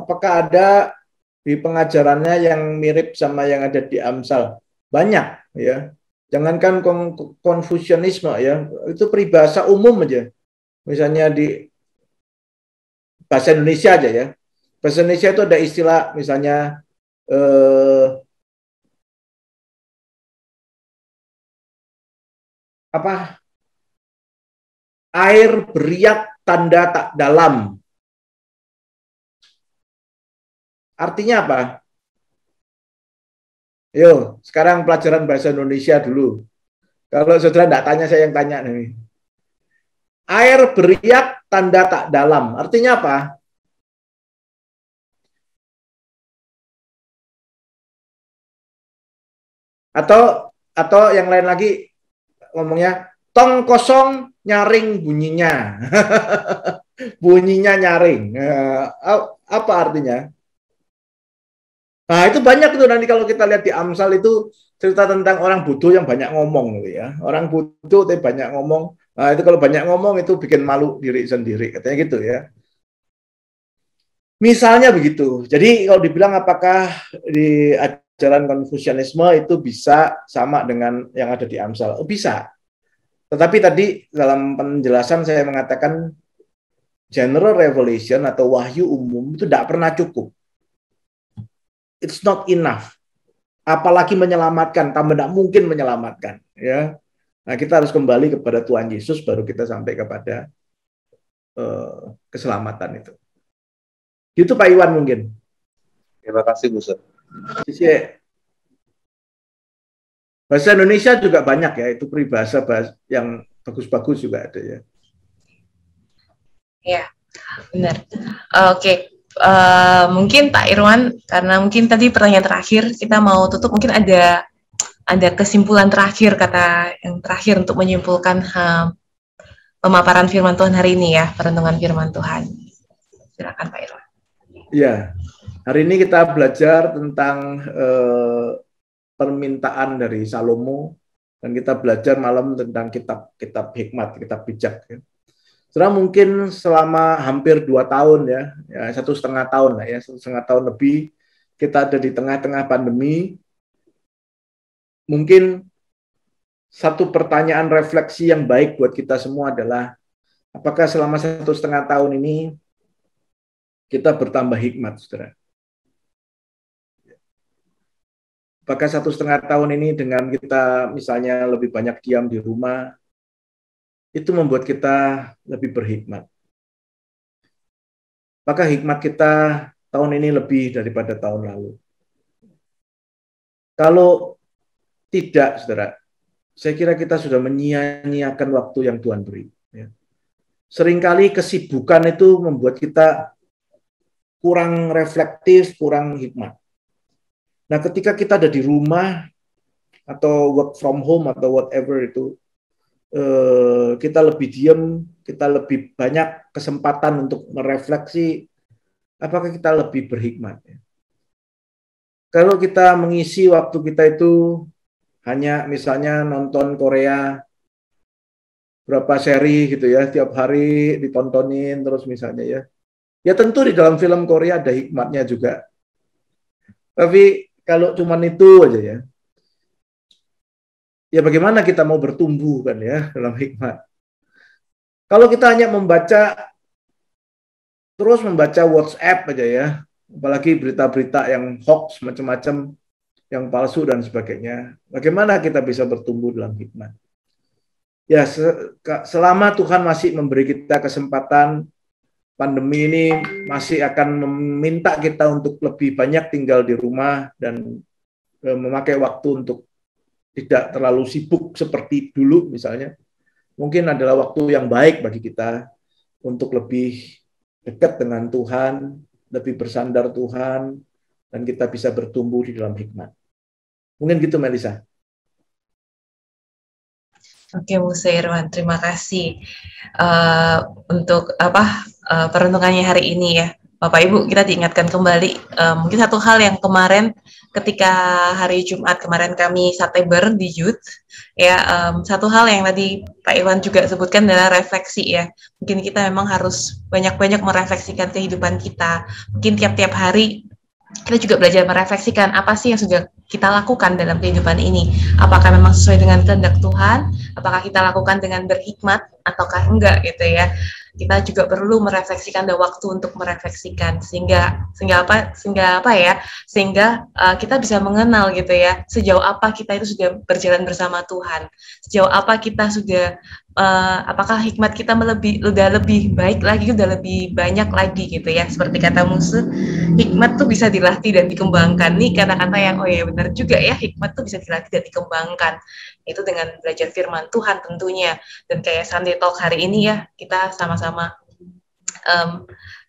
apakah ada di pengajarannya yang mirip sama yang ada di Amsal? Banyak, ya. Jangankan Konfusianisme, ya, itu peribahasa umum aja. Misalnya di bahasa Indonesia aja, ya. Bahasa Indonesia itu ada istilah, misalnya apa? Air beriak tanda tak dalam. Artinya apa? Yo, sekarang pelajaran bahasa Indonesia dulu. Kalau saudara tidak tanya, saya yang tanya nih. Air beriak tanda tak dalam. Artinya apa? Atau yang lain lagi ngomongnya, tong kosong nyaring bunyinya. Bunyinya nyaring. Apa artinya? Nah, itu banyak tuh nanti kalau kita lihat di Amsal itu cerita tentang orang bodoh yang banyak ngomong gitu ya. Orang bodoh tapi banyak ngomong. Nah, itu kalau banyak ngomong itu bikin malu diri sendiri, katanya gitu ya. Misalnya begitu. Jadi kalau dibilang apakah di ajaran Konfusianisme itu bisa sama dengan yang ada di Amsal? Oh, bisa. Tetapi tadi dalam penjelasan saya mengatakan general revelation atau wahyu umum itu tidak pernah cukup. It's not enough. Apalagi menyelamatkan, tambah tidak mungkin menyelamatkan. Ya, nah kita harus kembali kepada Tuhan Yesus baru kita sampai kepada keselamatan itu. Itu Pak Iwan mungkin. Terima kasih Bu. Bahasa Indonesia juga banyak ya, itu peribahasa yang bagus-bagus juga ada ya. Ya, benar. Oke. Mungkin Pak Irwan, karena mungkin tadi pertanyaan terakhir kita mau tutup, mungkin ada kesimpulan terakhir, kata yang terakhir untuk menyimpulkan pemaparan firman Tuhan hari ini ya, perenungan firman Tuhan. Silakan Pak Irwan. Ya, hari ini kita belajar tentang permintaan dari Salomo, dan kita belajar malam tentang kitab hikmat, kitab bijak. Ya. Setelah mungkin selama hampir 2 tahun ya 1,5 tahun lah ya, 1,5 tahun lebih kita ada di tengah-tengah pandemi. Mungkin satu pertanyaan refleksi yang baik buat kita semua adalah apakah selama 1,5 tahun ini kita bertambah hikmat, saudara? Apakah 1,5 tahun ini dengan kita misalnya lebih banyak diam di rumah, itu membuat kita lebih berhikmat? Apakah hikmat kita tahun ini lebih daripada tahun lalu? Kalau tidak, saudara, saya kira kita sudah menyia-nyiakan waktu yang Tuhan beri. Ya. Seringkali kesibukan itu membuat kita kurang reflektif, kurang hikmat. Nah, ketika kita ada di rumah, atau work from home, atau whatever itu, kita lebih diam, kita lebih banyak kesempatan untuk merefleksi, apakah kita lebih berhikmat? Kalau kita mengisi waktu kita itu hanya misalnya nonton Korea, berapa seri gitu ya, tiap hari ditontonin terus misalnya ya. Ya tentu di dalam film Korea ada hikmatnya juga. Tapi kalau cuman itu aja ya, ya bagaimana kita mau bertumbuh kan ya dalam hikmat? Kalau kita hanya terus membaca WhatsApp aja ya, apalagi berita-berita yang hoax macam-macam, yang palsu dan sebagainya, bagaimana kita bisa bertumbuh dalam hikmat? Ya, selama Tuhan masih memberi kita kesempatan, pandemi ini masih akan meminta kita untuk lebih banyak tinggal di rumah dan memakai waktu untuk tidak terlalu sibuk seperti dulu misalnya, mungkin adalah waktu yang baik bagi kita untuk lebih dekat dengan Tuhan, lebih bersandar Tuhan, dan kita bisa bertumbuh di dalam hikmat. Mungkin gitu, Melisa. Oke, Musa Irwan, terima kasih untuk perenungannya hari ini ya. Bapak Ibu, kita diingatkan kembali mungkin satu hal yang kemarin ketika hari Jumat kemarin kami Sateber di Youth ya, satu hal yang tadi Pak Irwan juga sebutkan adalah refleksi ya. Mungkin kita memang harus banyak-banyak merefleksikan kehidupan kita. Mungkin tiap-tiap hari kita juga belajar merefleksikan apa sih yang sudah kita lakukan dalam kehidupan ini. Apakah memang sesuai dengan kehendak Tuhan? Apakah kita lakukan dengan berhikmat ataukah enggak gitu ya. Kita juga perlu merefleksikan, ada waktu untuk merefleksikan sehingga kita bisa mengenal gitu ya sejauh apa kita itu sudah berjalan bersama Tuhan, sejauh apa kita sudah apakah hikmat kita udah lebih baik lagi, udah lebih banyak lagi gitu ya. Seperti kata Musa, hikmat tuh bisa dilatih dan dikembangkan. Nih kata-kata yang oh ya benar juga ya, hikmat tuh bisa dilatih dan dikembangkan. Itu dengan belajar firman Tuhan tentunya. Dan kayak Sunday Talk hari ini ya, kita sama-sama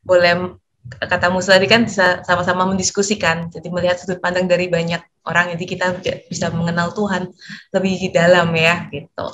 boleh, kata Musa tadi kan bisa sama-sama mendiskusikan, jadi melihat sudut pandang dari banyak orang, jadi kita bisa mengenal Tuhan lebih dalam ya gitu.